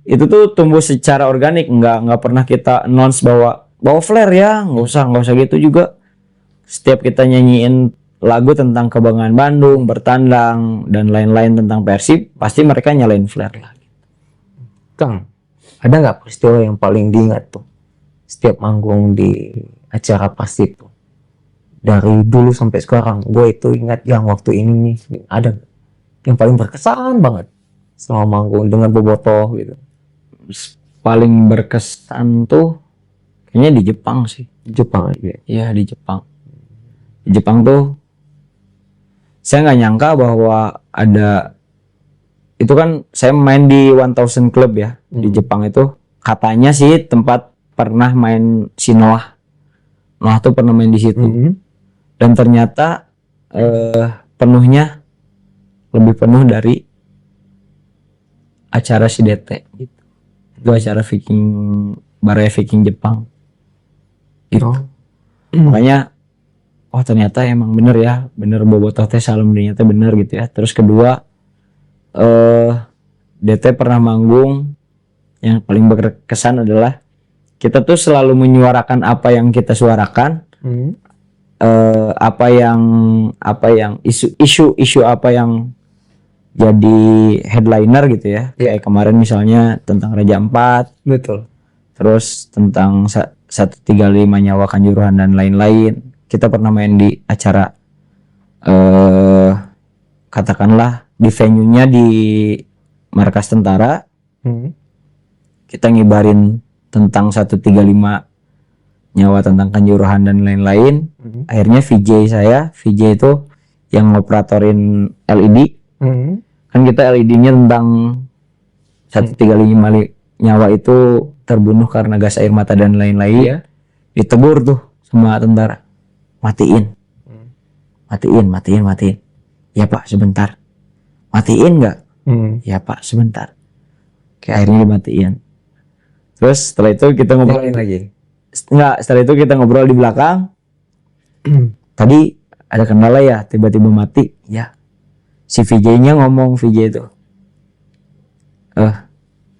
Itu tuh tumbuh secara organik, nggak pernah kita announce bahwa bawa flare ya, nggak usah gitu juga. Setiap kita nyanyiin lagu tentang kebanggaan Bandung, bertandang dan lain-lain tentang Persib, pasti mereka nyalain flare lah. Kang, ada nggak peristiwa yang paling diingat tuh setiap manggung di acara Persib tuh? Dari dulu sampai sekarang, gue itu ingat yang waktu ini nih, ada nggak? Yang paling berkesan banget selama manggung dengan bobotoh gitu. Paling berkesan tuh kayaknya di Jepang sih. Jepang aja. Iya di Jepang. Di Jepang tuh saya nggak nyangka bahwa ada itu kan saya main di 1000 Club ya di Jepang itu katanya sih tempat pernah main si Noah tuh pernah main di situ dan ternyata penuhnya lebih penuh dari acara si DT gitu. Itu acara Viking Baraya Viking Jepang itu. Makanya ternyata emang bener ya, bener bobotoh teh salam ternyata bener gitu ya. Terus kedua DT pernah manggung yang paling berkesan adalah kita tuh selalu menyuarakan apa yang kita suarakan, apa yang isu apa yang jadi headliner gitu ya. Kayak kemarin misalnya tentang Raja Ampat, Betul. terus tentang 135 nyawa Kanjuruhan dan lain-lain. Kita pernah main di acara katakanlah di venue-nya di markas tentara. Kita ngibarin tentang 135 nyawa tentang Kanjuruhan dan lain-lain. Akhirnya VJ itu yang ngoperatorin LED. Kan kita LED-nya tentang 135 nyawa itu terbunuh karena gas air mata dan lain-lain. Ditegur tuh sama tentara, matiin. Ya Pak, sebentar. Matiin nggak? Ya Pak, sebentar. Kayak akhirnya dimatiin. Terus setelah itu kita ngobrol lagi. Setelah itu kita ngobrol di belakang. Tadi ada kendala ya, tiba-tiba mati. Ya. Si VJ-nya ngomong, VJ itu.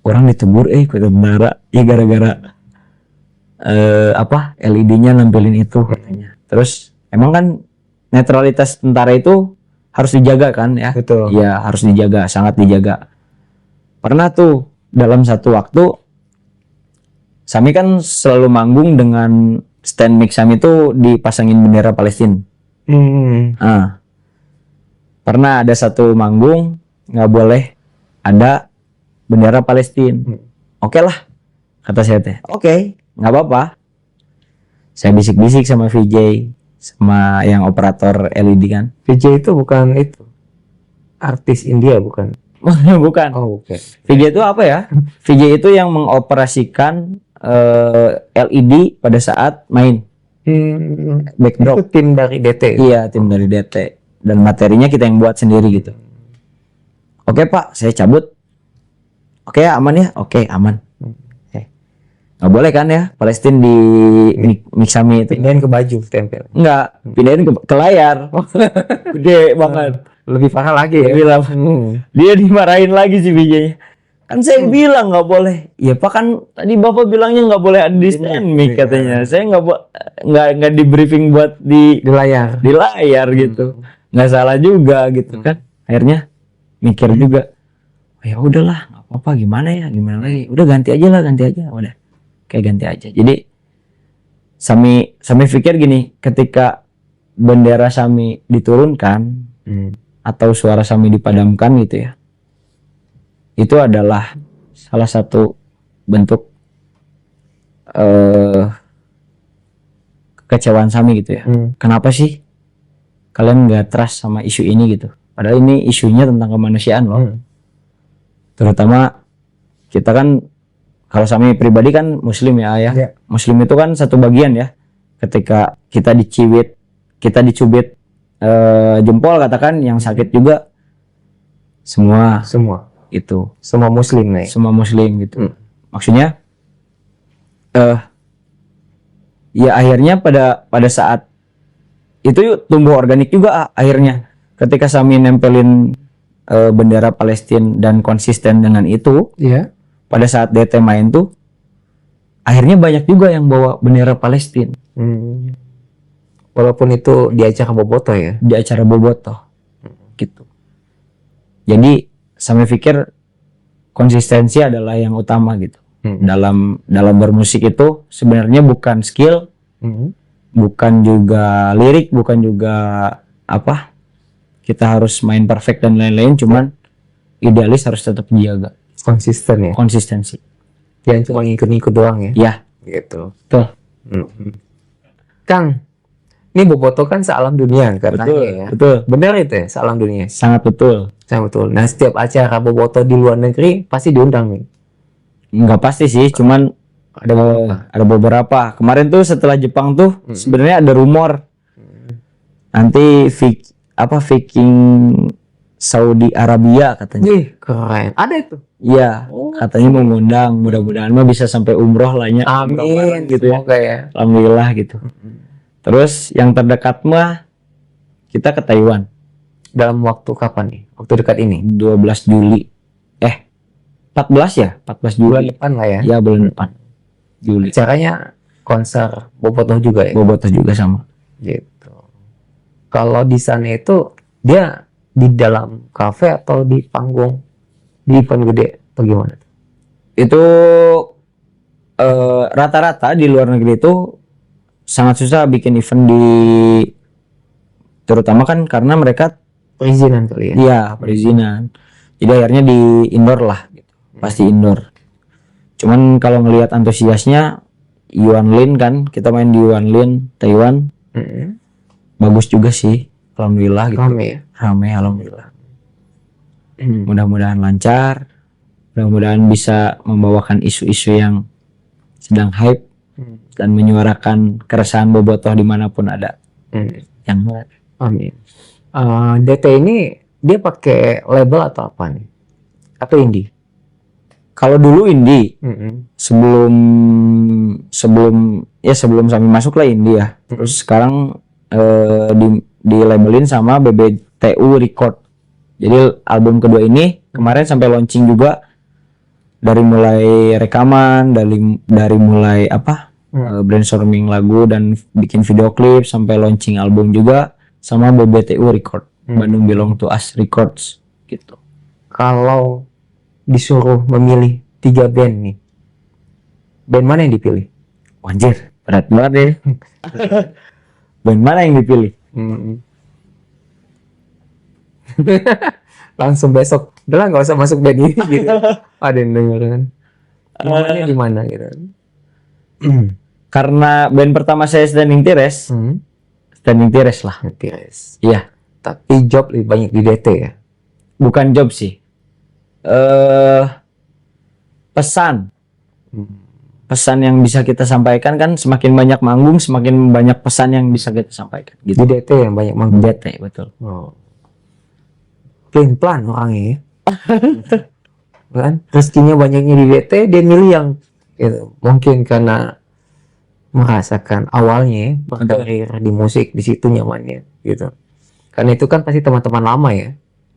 Orang ditegur ke tentara ya gara-gara LED-nya nampilin itu katanya. Terus emang kan netralitas tentara itu harus dijaga kan ya? Betul. Ya harus dijaga, sangat dijaga. Pernah tuh dalam satu waktu Sami kan selalu manggung dengan stand mic Sami itu dipasangin bendera Palestina. Pernah ada satu manggung nggak boleh ada bendera Palestina. Oke lah, kata saya teh. Oke, nggak apa-apa. Saya bisik-bisik sama VJ, sama yang operator LED kan. VJ itu bukan itu artis India bukan? Bukan. Oh, oke. VJ itu apa ya? VJ itu yang mengoperasikan LED pada saat main. Backdrop. Itu tim dari DT. Iya, tim dari DT. Dan materinya kita yang buat sendiri gitu. Oke Pak, saya cabut. Oke aman ya? Oke aman. Nggak boleh kan ya Palestina di Miksami itu. Pindahin ke baju tempel. Enggak, pindahin ke layar. Gede banget. Lebih parah lagi ya. Dia dimarahin lagi sih VJ-nya. Kan saya bilang nggak boleh. Ya Pak, kan tadi Bapak bilangnya nggak boleh ada di stand mic katanya. Saya nggak di briefing buat di layar. Di layar gitu. Nggak salah juga gitu kan. Akhirnya mikir juga. Oh, ya udahlah, nggak apa-apa, gimana lagi. Udah ganti aja. Udah. Kayak ganti aja. Jadi Sami pikir gini, ketika bendera Sami diturunkan atau suara Sami dipadamkan gitu ya. Itu adalah salah satu bentuk kekecewaan Sami gitu ya. Kenapa sih kalian nggak trust sama isu ini gitu? Padahal ini isunya tentang kemanusiaan loh. Terutama kita kan, kalau Sami pribadi kan Muslim ya ayah. Muslim itu kan satu bagian ya. Ketika kita dicubit jempol katakan, yang sakit juga semua itu. Semua Muslim nih. Semua Muslim gitu. Maksudnya ya akhirnya pada saat itu tumbuh organik juga akhirnya. Ketika Sami nempelin bendera Palestina dan konsisten dengan itu, pada saat DT main tuh, akhirnya banyak juga yang bawa bendera Palestina. Walaupun itu di acara Bobotoh ya? Di acara Bobotoh, gitu. Jadi Sami pikir konsistensi adalah yang utama gitu. Dalam bermusik itu sebenarnya bukan skill, bukan juga lirik, bukan juga kita harus main perfect dan lain-lain, cuman idealis harus tetap dijaga. Konsisten ya? Konsistensi. Jangan cuma ngikut-ngikut doang ya? Ya. Gitu. Betul. Kang, ini Bobotoh kan sealam dunia katanya ya? Betul. Benar itu ya, sealam dunia? Sangat betul. Sangat betul. Nah, setiap acara Bobotoh di luar negeri pasti diundang nih? Enggak pasti sih, cuman ada beberapa. Kemarin tuh setelah Jepang tuh sebenarnya ada rumor nanti Viking Saudi Arabia katanya. Keren. Ada itu? Iya, katanya mau ngundang. Mudah-mudahan mah bisa sampai umroh lah ya. Amin gitu ya. Semoga ya. Alhamdulillah gitu. Terus yang terdekat mah kita ke Taiwan. Dalam waktu kapan nih? Waktu dekat ini? 12 Juli. 14 ya? 14 Juli. Bulan depan lah ya? Ya, bulan depan. Juli. Caranya konser Bobotoh juga ya. Bobotoh juga sama. Gitu. Kalau di sana itu dia di dalam kafe atau di panggung, di event gede atau gimana? Itu rata-rata di luar negeri itu sangat susah bikin event di, terutama kan karena mereka Perizinan kali ya. iya perizinan. Jadi akhirnya di indoor lah gitu. Pasti indoor. Cuman kalau ngelihat antusiasnya Yuan Lin kan, kita main di Yuan Lin Taiwan. Bagus juga sih. Alhamdulillah gitu. Rame ya. Rame alhamdulillah. Mudah-mudahan lancar. Mudah-mudahan bisa membawakan isu-isu yang sedang hype dan menyuarakan keresahan Bobotoh dimanapun ada. Yang Amin. DT ini dia pakai label atau apa nih? Atau indie? kalau dulu indie, sebelum kami masuk lah indie ya. Terus sekarang di labelin sama BBTU Record. Jadi album kedua ini kemarin sampai launching juga, dari mulai rekaman, dari mulai brainstorming lagu dan bikin video klip sampai launching album juga sama BBTU Record, Bandung Belong to Us Records gitu. Kalau disuruh memilih 3 band nih, band mana yang dipilih? Anjir, berat banget deh. Band mana yang dipilih? Langsung besok, udah lah nggak usah masuk band ini gitu. Ada yang denger kan? Momennya di mana gitu? Karena band pertama saya Standing Tires, Standing Tires lah. Tires. Iya, Tapi job lebih banyak di DT ya. bukan job sih. Pesan. Pesan yang bisa kita sampaikan kan, semakin banyak manggung, semakin banyak pesan yang bisa kita sampaikan. Di Gitu. DT yang banyak manggung. DT betul. Plan orangnya ya. Kan rezekinya banyaknya di DT, dia milih yang gitu. Mungkin karena merasakan awalnya ya, berkarir di musik, di situ nyamannya gitu. Karena itu kan pasti teman-teman lama ya,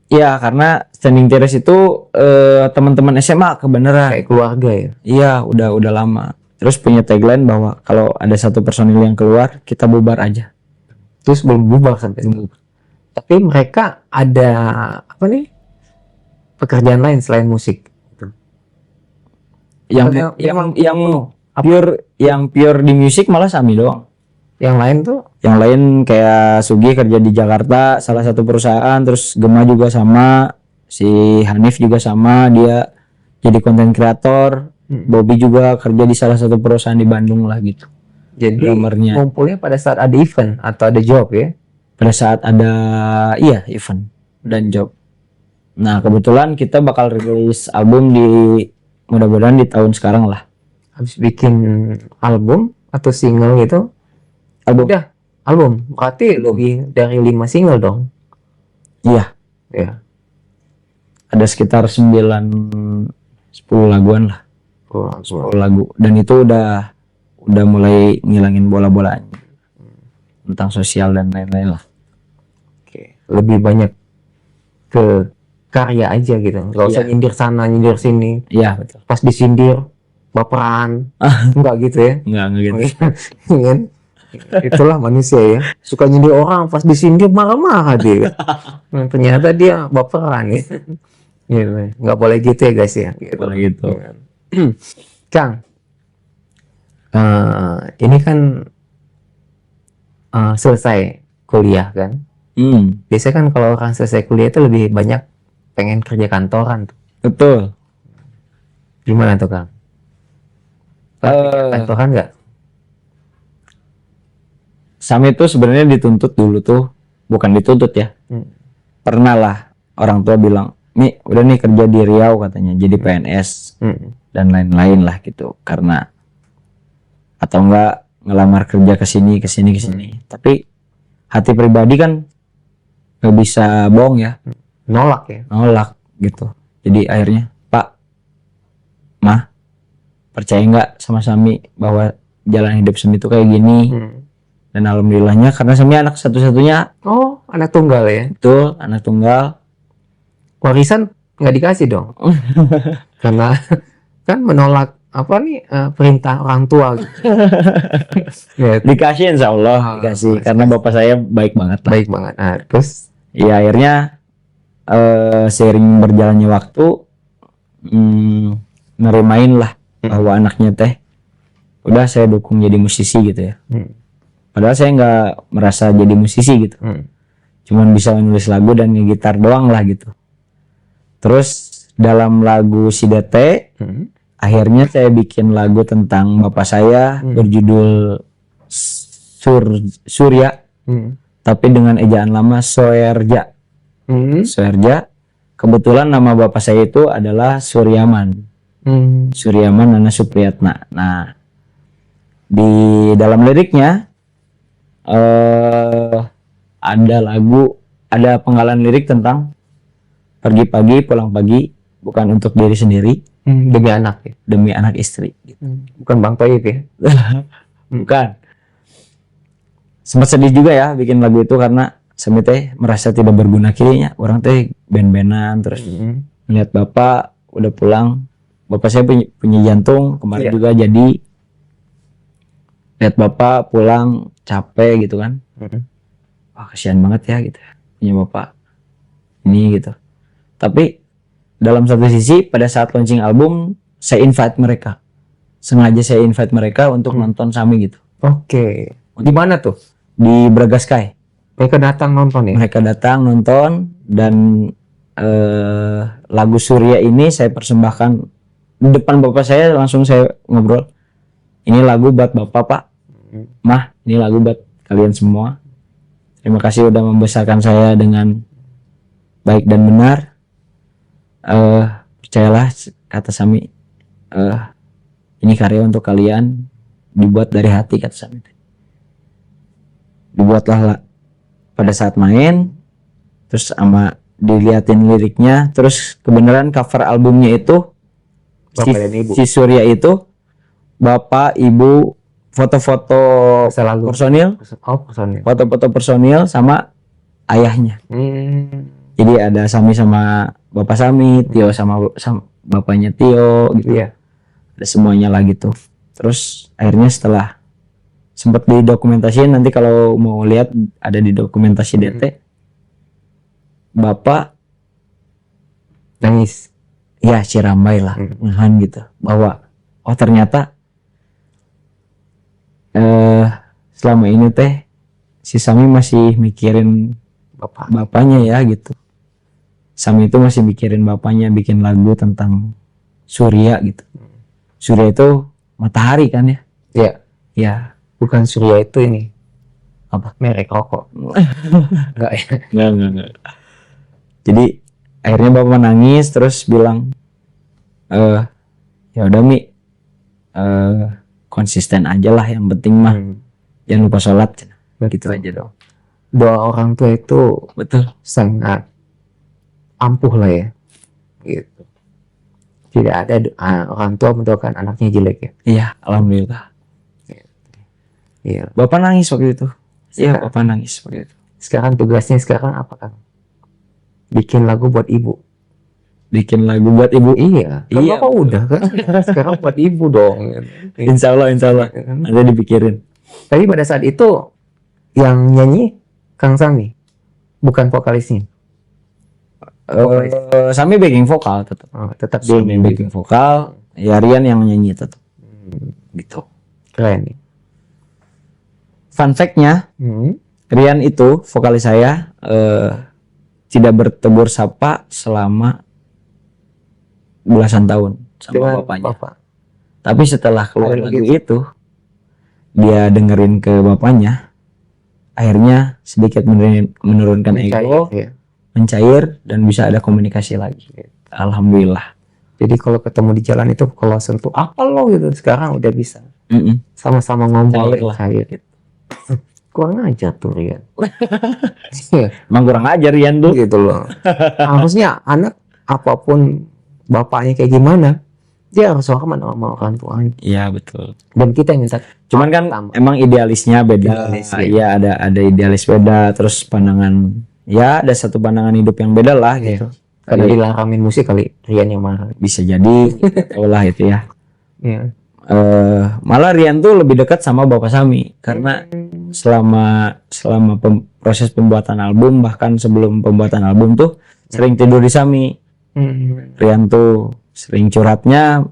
Iya, karena Standing Tires itu teman-teman SMA kebenaran. kayak keluarga ya. Iya, udah lama. Terus punya tagline bahwa kalau ada satu personil yang keluar, kita bubar aja. Terus belum bubar sampai itu. Tapi mereka ada apa nih, pekerjaan lain selain musik. Yang Emang pure di musik malah Sami doang. Yang lain tuh Yang lain kayak Sugi kerja di Jakarta salah satu perusahaan, terus Gema juga sama, si Hanif juga sama, dia jadi konten kreator. Bobby juga kerja di salah satu perusahaan di Bandung lah gitu. jadi Drummernya. ngumpulnya pada saat ada event atau ada job ya. Pada saat ada event dan job. Nah, kebetulan kita bakal rilis album mudah-mudahan di tahun sekarang lah. Habis bikin album atau single gitu. Album. Udah album. Berarti lebih dari 5 single dong. Iya, Ya. ada sekitar 10 laguan lah. 10 lagu, dan itu udah mulai ngilangin bola-bola tentang sosial dan lain-lain lah. Oke. Lebih banyak ke karya aja gitu. Gak usah nyindir sana, nyindir sini. Iya, betul. Pas disindir baperan. Enggak gitu ya. Enggak gitu. Kan? Itulah manusia ya. Suka nyindir orang, pas disindir marah-marah dia. Ternyata dia baperan ya. Gitu. Nggak boleh gitu ya guys ya. Gitu. Boleh gitu. Kang, ini kan selesai kuliah kan. Biasanya kan kalau orang selesai kuliah itu lebih banyak pengen kerja kantoran tuh. Betul. Gimana tuh Kang? Kantoran nggak? Sami itu sebenarnya dituntut dulu tuh, bukan dituntut ya. Pernah lah orang tua bilang, "Mi, udah nih kerja di Riau," katanya, jadi PNS dan lain-lain lah gitu. Karena atau enggak ngelamar kerja ke sini. Tapi hati pribadi kan nggak bisa bohong ya. Nolak ya. Nolak gitu. Jadi akhirnya, "Pak, Mah, percaya nggak sama Sami bahwa jalan hidup Sami itu kayak gini?" Dan alhamdulillahnya karena Sami anak satu-satunya. Oh, anak tunggal ya. Betul, anak tunggal. Warisan nggak dikasih dong. Karena kan menolak perintah orang tua gitu. Ya, Dikasih insya Allah, dikasih. Karena bapak saya baik banget lah. baik banget. Nah, terus Ya akhirnya seiring berjalannya waktu nerimain lah bahwa anaknya teh udah saya dukung jadi musisi gitu ya. Padahal saya nggak merasa jadi musisi gitu. Cuman bisa menulis lagu dan ngegitar doang lah gitu. Terus dalam lagu Sidete akhirnya saya bikin lagu tentang bapak saya berjudul Surya tapi dengan ejaan lama Soerja. Soerja. Kebetulan nama bapak saya itu adalah Suryaman. Suryaman Nana Supriyatna. Nah, di dalam liriknya ada penggalan lirik tentang pergi pagi pulang pagi bukan untuk diri sendiri demi anak ya. demi anak istri. Bukan Bang Toib ya. Bukan. Sempat sedih juga ya bikin lagu itu karena saya teh merasa tidak berguna kirinya. Orang teh ben-benan terus melihat bapak udah pulang. Bapak saya punya jantung kemarin juga jadi lihat bapak pulang capek gitu kan. Wah kasihan banget ya gitu punya bapak ini gitu. Tapi dalam satu sisi pada saat launching album saya invite mereka, sengaja saya invite mereka untuk nonton Sami gitu. Oke. Di mana tuh? Di Braga Sky. Mereka datang nonton ya? Mereka datang nonton dan lagu Surya ini saya persembahkan di depan bapak saya, langsung saya ngobrol. Ini lagu buat bapak pak, mah ini lagu buat kalian semua. Terima kasih udah membesarkan saya dengan baik dan benar. Percayalah kata Sami, ini karya untuk kalian, dibuat dari hati kata Sami. Dibuatlah pada saat main, terus sama diliatin liriknya, terus kebenaran cover albumnya itu si Surya itu bapak ibu foto-foto personil, foto-foto personil sama ayahnya. Jadi ada Sami sama bapak Sami, Tio sama bapaknya Tio gitu ya. Ada semuanya lah gitu. Terus akhirnya setelah sempat didokumentasiin, nanti kalau mau lihat ada di dokumentasi DT, bapak nangis ya cirambai lah nahan gitu bahwa oh ternyata selama ini teh si Sami masih mikirin bapaknya ya gitu. Sami itu masih mikirin bapaknya, bikin lagu tentang Surya gitu. Surya itu matahari kan ya? Iya. Ya. Bukan Surya itu ini Apa? merek rokok. Enggak ya? Enggak. Jadi akhirnya bapak nangis terus bilang ya udah Mi, konsisten aja lah, yang penting mah jangan lupa sholat. Gitu aja dong. Doa orang tua itu Betul. sangat ampuh lah ya, gitu. Tidak ada orang tua mendoakan anaknya jelek ya. Iya, alhamdulillah. Iya. Bapak nangis waktu itu. Iya, bapak nangis waktu itu. Sekarang tugasnya apa kan? Bikin lagu buat ibu. Bikin lagu buat ibu. Iya. Kan Iya. bapak udah kan. Sekarang buat ibu dong. Insya Allah. Nanti dipikirin. Tapi pada saat itu yang nyanyi Kang Sami, bukan vokalisnya. Sami backing vokal tetap. Tetap dia Sami backing vokal. Ya Rian yang nyanyi tetap. Gitu. Keren nih. Fun fact-nya, Rian itu vokalis saya tidak bertegur sapa selama belasan tahun sama bapaknya. Tapi setelah keluar lagu itu, dia dengerin ke bapaknya, akhirnya sedikit menurunkan ego, mencair dan bisa ada komunikasi lagi. Alhamdulillah. Jadi kalau ketemu di jalan itu kalau sentuh apa lo gitu, sekarang udah bisa. Sama-sama ngomong cair. Kurang ajar tuh Rian. Emang kurang ajar Rian tuh gitu loh. Harusnya anak apapun bapaknya kayak gimana, dia harus hormat sama orang tuanya. Iya betul. Dan kita yang minta. Cuman kan emang idealisnya beda. Iya ada idealis beda. Terus pandangan, ya ada satu pandangan hidup yang beda lah gitu. Karena dilarangin musik kali Rian yang marah. Bisa jadi, tahu lah itu ya. Iya. Malah Rian tuh lebih dekat sama Bapak Sami karena selama proses pembuatan album, bahkan sebelum pembuatan album tuh sering tidur di Sami. Rian tuh sering curhatnya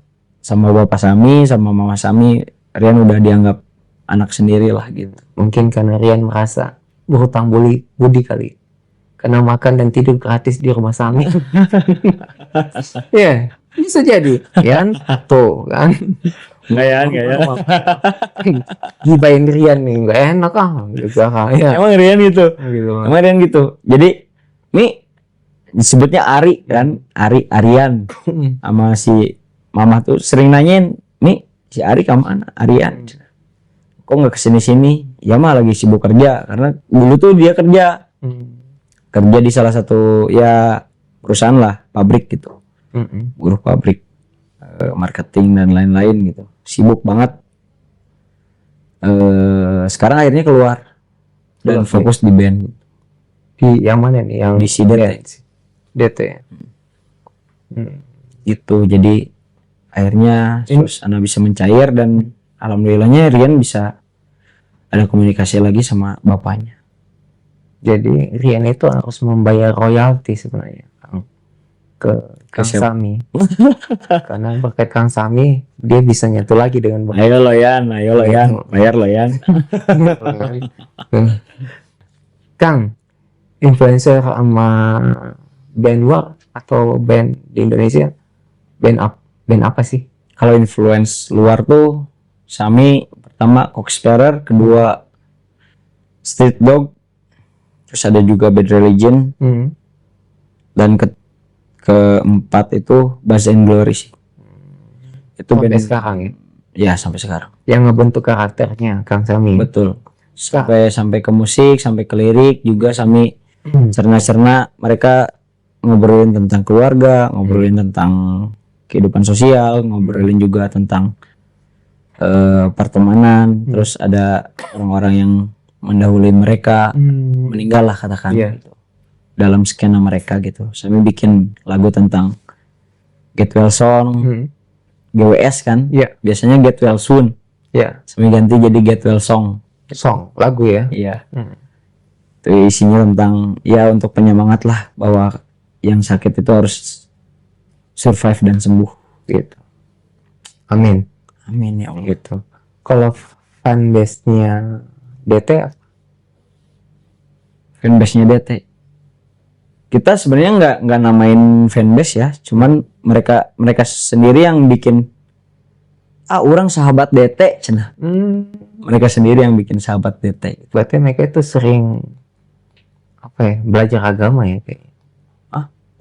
sama Bapak Sami, sama Mama Sami. Rian udah dianggap anak sendiri lah gitu. Mungkin karena Rian merasa berhutang budi kali, karena makan dan tidur gratis di rumah Sami. Iya, bisa jadi. Rian tuh kan. Enggak ya. Gibain Rian nih nggak enak juga kayak Emang Rian gitu. gitu. Emang Rian gitu. Jadi nih disebutnya Ari kan, Arian sama si Mama tuh sering nanyain, nih si Ari kemana? Arian. Kok nggak kesini-sini? Ya mah lagi sibuk kerja karena dulu tuh dia kerja di salah satu ya perusahaan lah, pabrik gitu, buruh pabrik, marketing dan lain-lain gitu, sibuk banget. Sekarang akhirnya keluar dan fokus di band. Di yang mana nih? Yang di si DT. Gitu. Jadi akhirnya Susana bisa mencair dan alhamdulillahnya Rian bisa ada komunikasi lagi sama bapaknya. Jadi Rian itu harus membayar royalti sebenarnya ke Kang Sami. Karena berkat Kang Sami dia bisa nyatu lagi dengan bapak. Ayo lo Yan, bayar lo Yan. Kang, influencer sama band luar atau band di Indonesia, band apa sih? Kalau influence luar tuh Sami pertama Coxsparer, kedua Street Dog, terus ada juga Bad Religion, dan keempat itu Buzz and Glory sih. Itu sampai band sekarang ya? Ya sampai sekarang. Yang ngebentuk karakternya Kang Sami. Betul. Sampai ke musik, sampai ke lirik juga Sami cerna-cerna. Mereka ngobrolin tentang keluarga, ngobrolin tentang kehidupan sosial, ngobrolin juga tentang pertemanan. Terus ada orang-orang yang mendahului mereka, meninggal lah katakan gitu. Dalam skena mereka gitu. Sami bikin lagu tentang Get Well Song, GWS kan, biasanya Get Well Soon. Sami ganti jadi Get Well Song lagu ya. Iya. Itu isinya tentang ya untuk penyemangat lah bahwa yang sakit itu harus survive dan sembuh gitu. Amin ya Allah. Gitu. Kalau fanbase-nya DT, fanbase-nya DT, kita sebenarnya nggak namain fanbase ya, cuman mereka sendiri yang bikin orang sahabat DT cenah. Mereka sendiri yang bikin sahabat DT. Berarti mereka itu sering belajar agama ya kayak.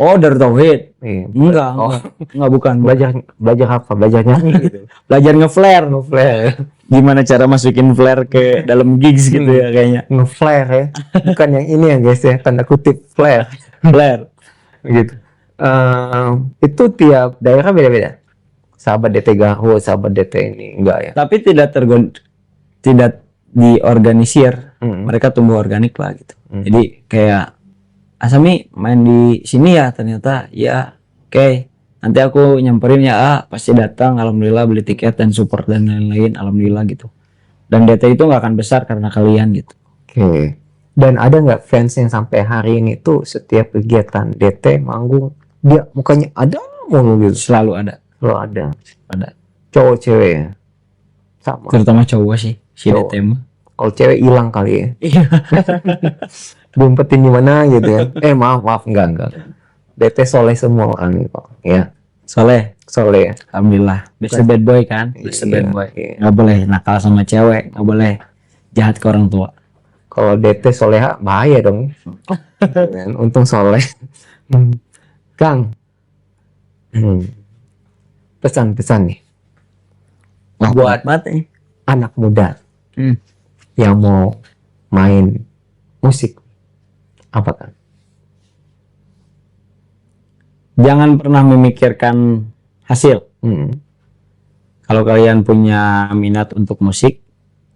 Oh, dari tauhid. Enggak, bukan. Belajar apa? Belajar nyanyi gitu. Belajar ngeflare. Gimana cara masukin flare ke dalam gigs gitu ya kayaknya. Ngeflare ya. Bukan yang ini ya guys ya, tanda kutip flare. Gitu. Itu tiap daerah beda-beda. Sahabat DT Garut, sahabat DT ini enggak ya. Tapi tidak diorganisir. Mereka tumbuh organik lah gitu. Jadi kayak Asami main di sini ya, ternyata ya oke. Nanti aku nyamperin ya, pasti datang, alhamdulillah beli tiket dan support dan lain-lain, alhamdulillah gitu. Dan DT itu nggak akan besar karena kalian gitu. Oke. Dan ada nggak fans yang sampai hari ini tuh setiap kegiatan DT manggung dia mukanya ada mulu gitu? Selalu ada. Cowok cewek ya? Sama. Terutama cowok sih, si DT mah. Kalau cewek hilang kali ya. Diumpetin di mana gitu ya. Maaf enggak. DT soleh semua orang nih kok. Ya. Soleh ya. Alhamdulillah. Biasa bad boy kan? Biasa bad boy. Nggak boleh nakal sama cewek, nggak boleh jahat ke orang tua. Kalau DT soleha bahaya dong. Untung soleh. Kang. Pesan-pesan nih. Buat anak muda yang mau main musik, apa kan? Jangan pernah memikirkan hasil. Kalau kalian punya minat untuk musik,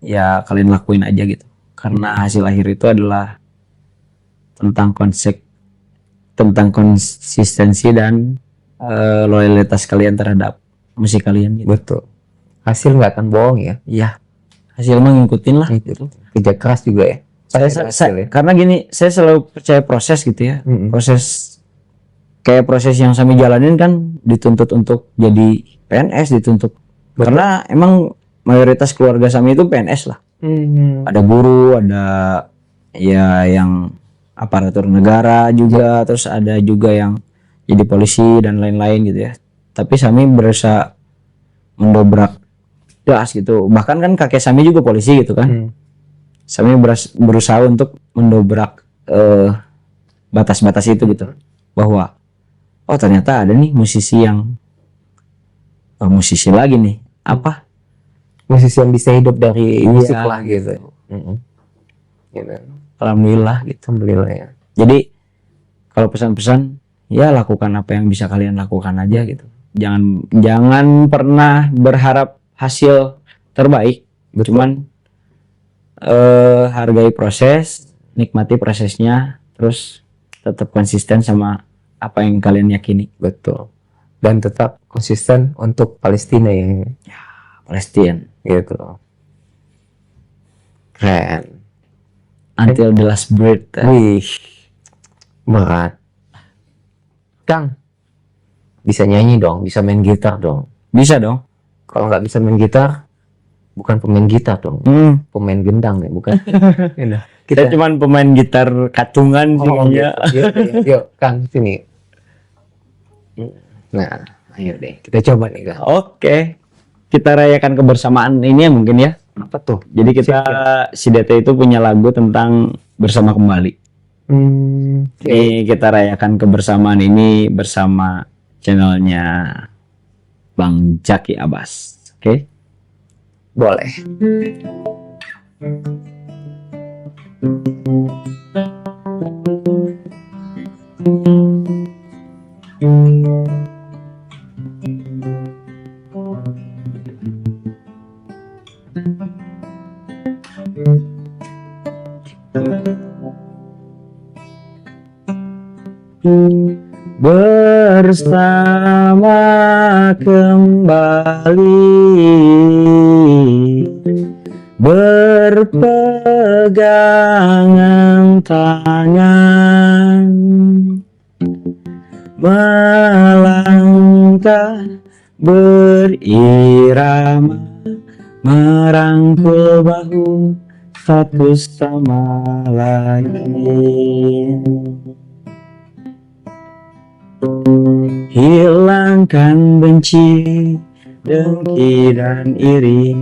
ya kalian lakuin aja gitu. Karena hasil akhir itu adalah tentang konsistensi dan loyalitas kalian terhadap musik kalian gitu. Betul. hasil nggak akan bohong ya. Iya, hasil mah ngikutin lah. Gitu. Kerja keras juga ya. Karena gini, saya selalu percaya proses gitu ya. Mm-mm. Proses yang Sami jalanin kan dituntut untuk jadi PNS, dituntut. Karena emang mayoritas keluarga Sami itu PNS lah. Ada guru, ada ya yang aparatur negara juga, terus ada juga yang jadi polisi dan lain-lain gitu ya. Tapi Sami berusaha mendobrak gas gitu. Bahkan kan kakek Sami juga polisi gitu kan. Sami berusaha untuk mendobrak batas-batas itu gitu. Bahwa oh ternyata ada nih musisi yang musisi lagi nih. Apa? Musisi yang bisa hidup dari musik Iya, lah gitu. Gitu. Alhamdulillah gitu. Alhamdulillah ya. Jadi kalau pesan-pesan ya lakukan apa yang bisa kalian lakukan aja gitu. Jangan pernah berharap hasil terbaik. Cuman hargai proses, nikmati prosesnya, terus tetap konsisten sama apa yang kalian yakini. Betul. Dan tetap konsisten untuk Palestina ya. Palestina Gitu loh. Keren. until the last breath. Wih, berat. Kang, bisa nyanyi dong, bisa main gitar dong. Bisa dong. Kalau nggak bisa main gitar, bukan pemain gitar dong, pemain gendang ya, bukan? Kita cuman pemain gitar katungan sih kayaknya. Gitu. Yuk, Kang, sini. Nah, ayo deh, kita coba nih, Kang. Oke. Kita rayakan kebersamaan ini ya mungkin ya. Apa tuh? Jadi kita si DT itu punya lagu tentang bersama kembali. Ini kita rayakan kebersamaan ini bersama channelnya Bang Zaki Abbas. Oke? Boleh. Bersama kembali, berpegangan tangan, melangkah berirama, merangkul bahu satu sama lain. Hilangkan benci, dengki dan iri,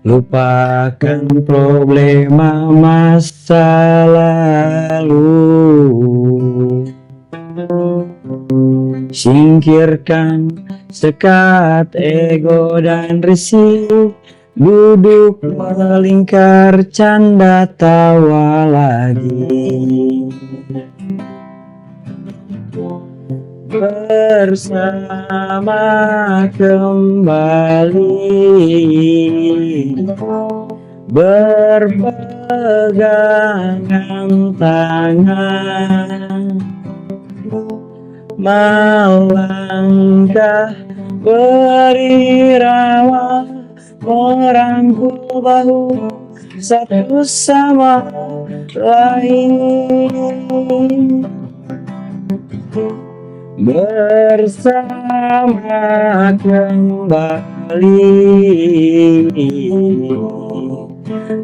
lupakan problema masa lalu. Singkirkan sekat ego dan risih, duduk melingkar canda tawa lagi. Bersama kembali, berpegangan tangan, melangkah berirama, merangkul bahu satu sama lain. Bersama kembali,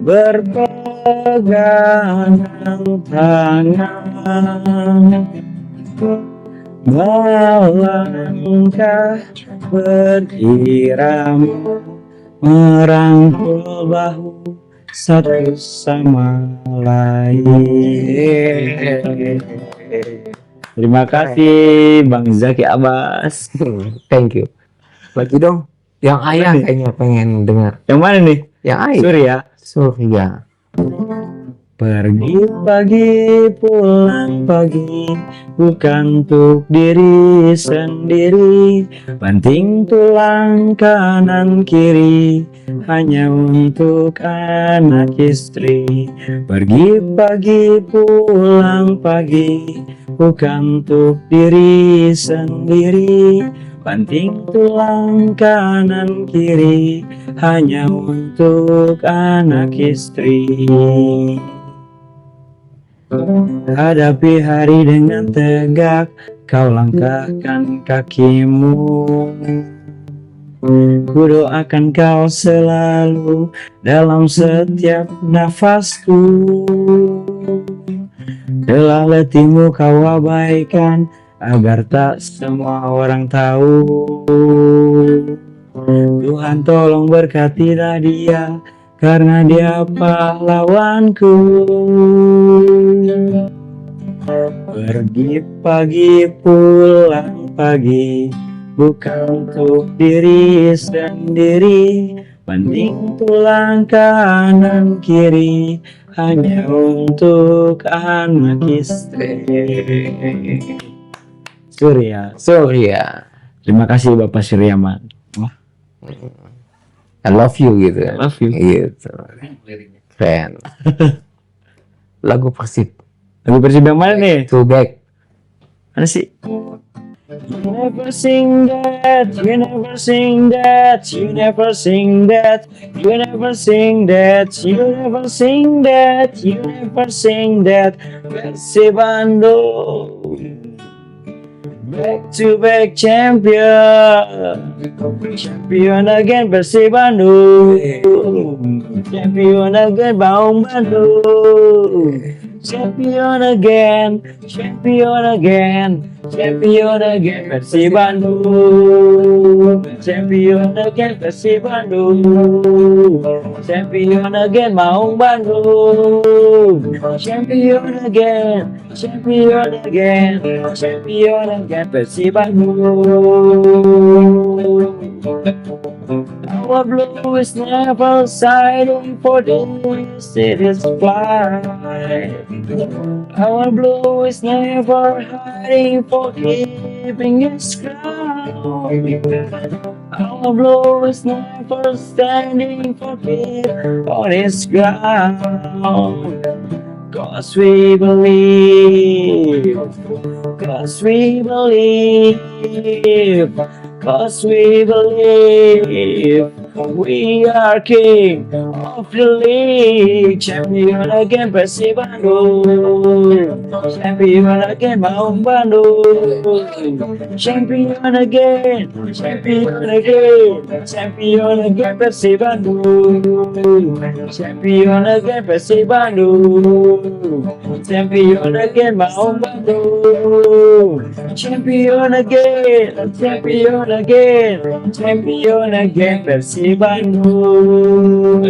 berpegangan tangan, melangkah berirama, merangkul bahu satu sama lain. Terima kasih Bang Zaki Abbas. Thank you. Lagi dong. Yang ayah kayaknya pengen dengar. Yang mana nih? Yang ayah. Surya. Surya. Pergi pagi, pulang pagi, bukan untuk diri sendiri. Banting tulang kanan kiri, hanya untuk anak istri. Pergi pagi, pulang pagi, bukan untuk diri sendiri. banting tulang kanan kiri hanya untuk anak istri. Hadapi hari dengan tegak, kau langkahkan kakimu. Ku doakan kau selalu dalam setiap nafasku. Lelah letihmu kau abaikan agar tak semua orang tahu. Tuhan tolong berkatilah dia, karena dia pahlawanku. Pergi pagi pulang pagi, bukan untuk diri sendiri. Banting tulang kanan kiri hanya untuk anak istri. Surya. Terima kasih Bapak Suryaman. I love you gitu. I love you. Gitu. Keren. Lagu Persib. Lagu Persib yang mana nih? Two Back. Mana sih? You never sing that, you never sing that, you never sing that, you never sing that, you never sing that, you never sing that. Persib Bandung, back to back champion, champion again Persib Bandung, champion again Baum Bandung. Champion again, champion again, champion again Persib Bandung. Champion again Persib Bandung. Champion again Maung Bandung. Champion again, champion again, champion again Persib Bandung. Our blue is never siding for this, it is flight. Our blue is never hiding for keeping its ground. Our blue is never standing for keep on its ground. Cause we believe, cause we believe, cause we believe. We are king of the league. Champion again Persib Bandung. Champion again Maung Bandung. Champion again, champion again, champion again Persib Bandung. Champion again Persib Bandung. Champion again Maung Bandung. Champion again, champion again, champion again Persib Bandung.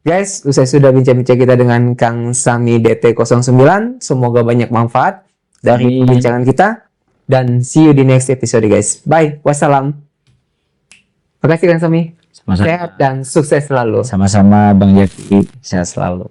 Guys, usai sudah bincang-bincang kita dengan Kang Sami DT09, semoga banyak manfaat dari perbincangan kita, dan see you di next episode guys. Bye, wassalam. Makasih Kang Sami. Sama-sama. Sehat dan sukses selalu. Sama-sama Bang Jaki, sehat selalu.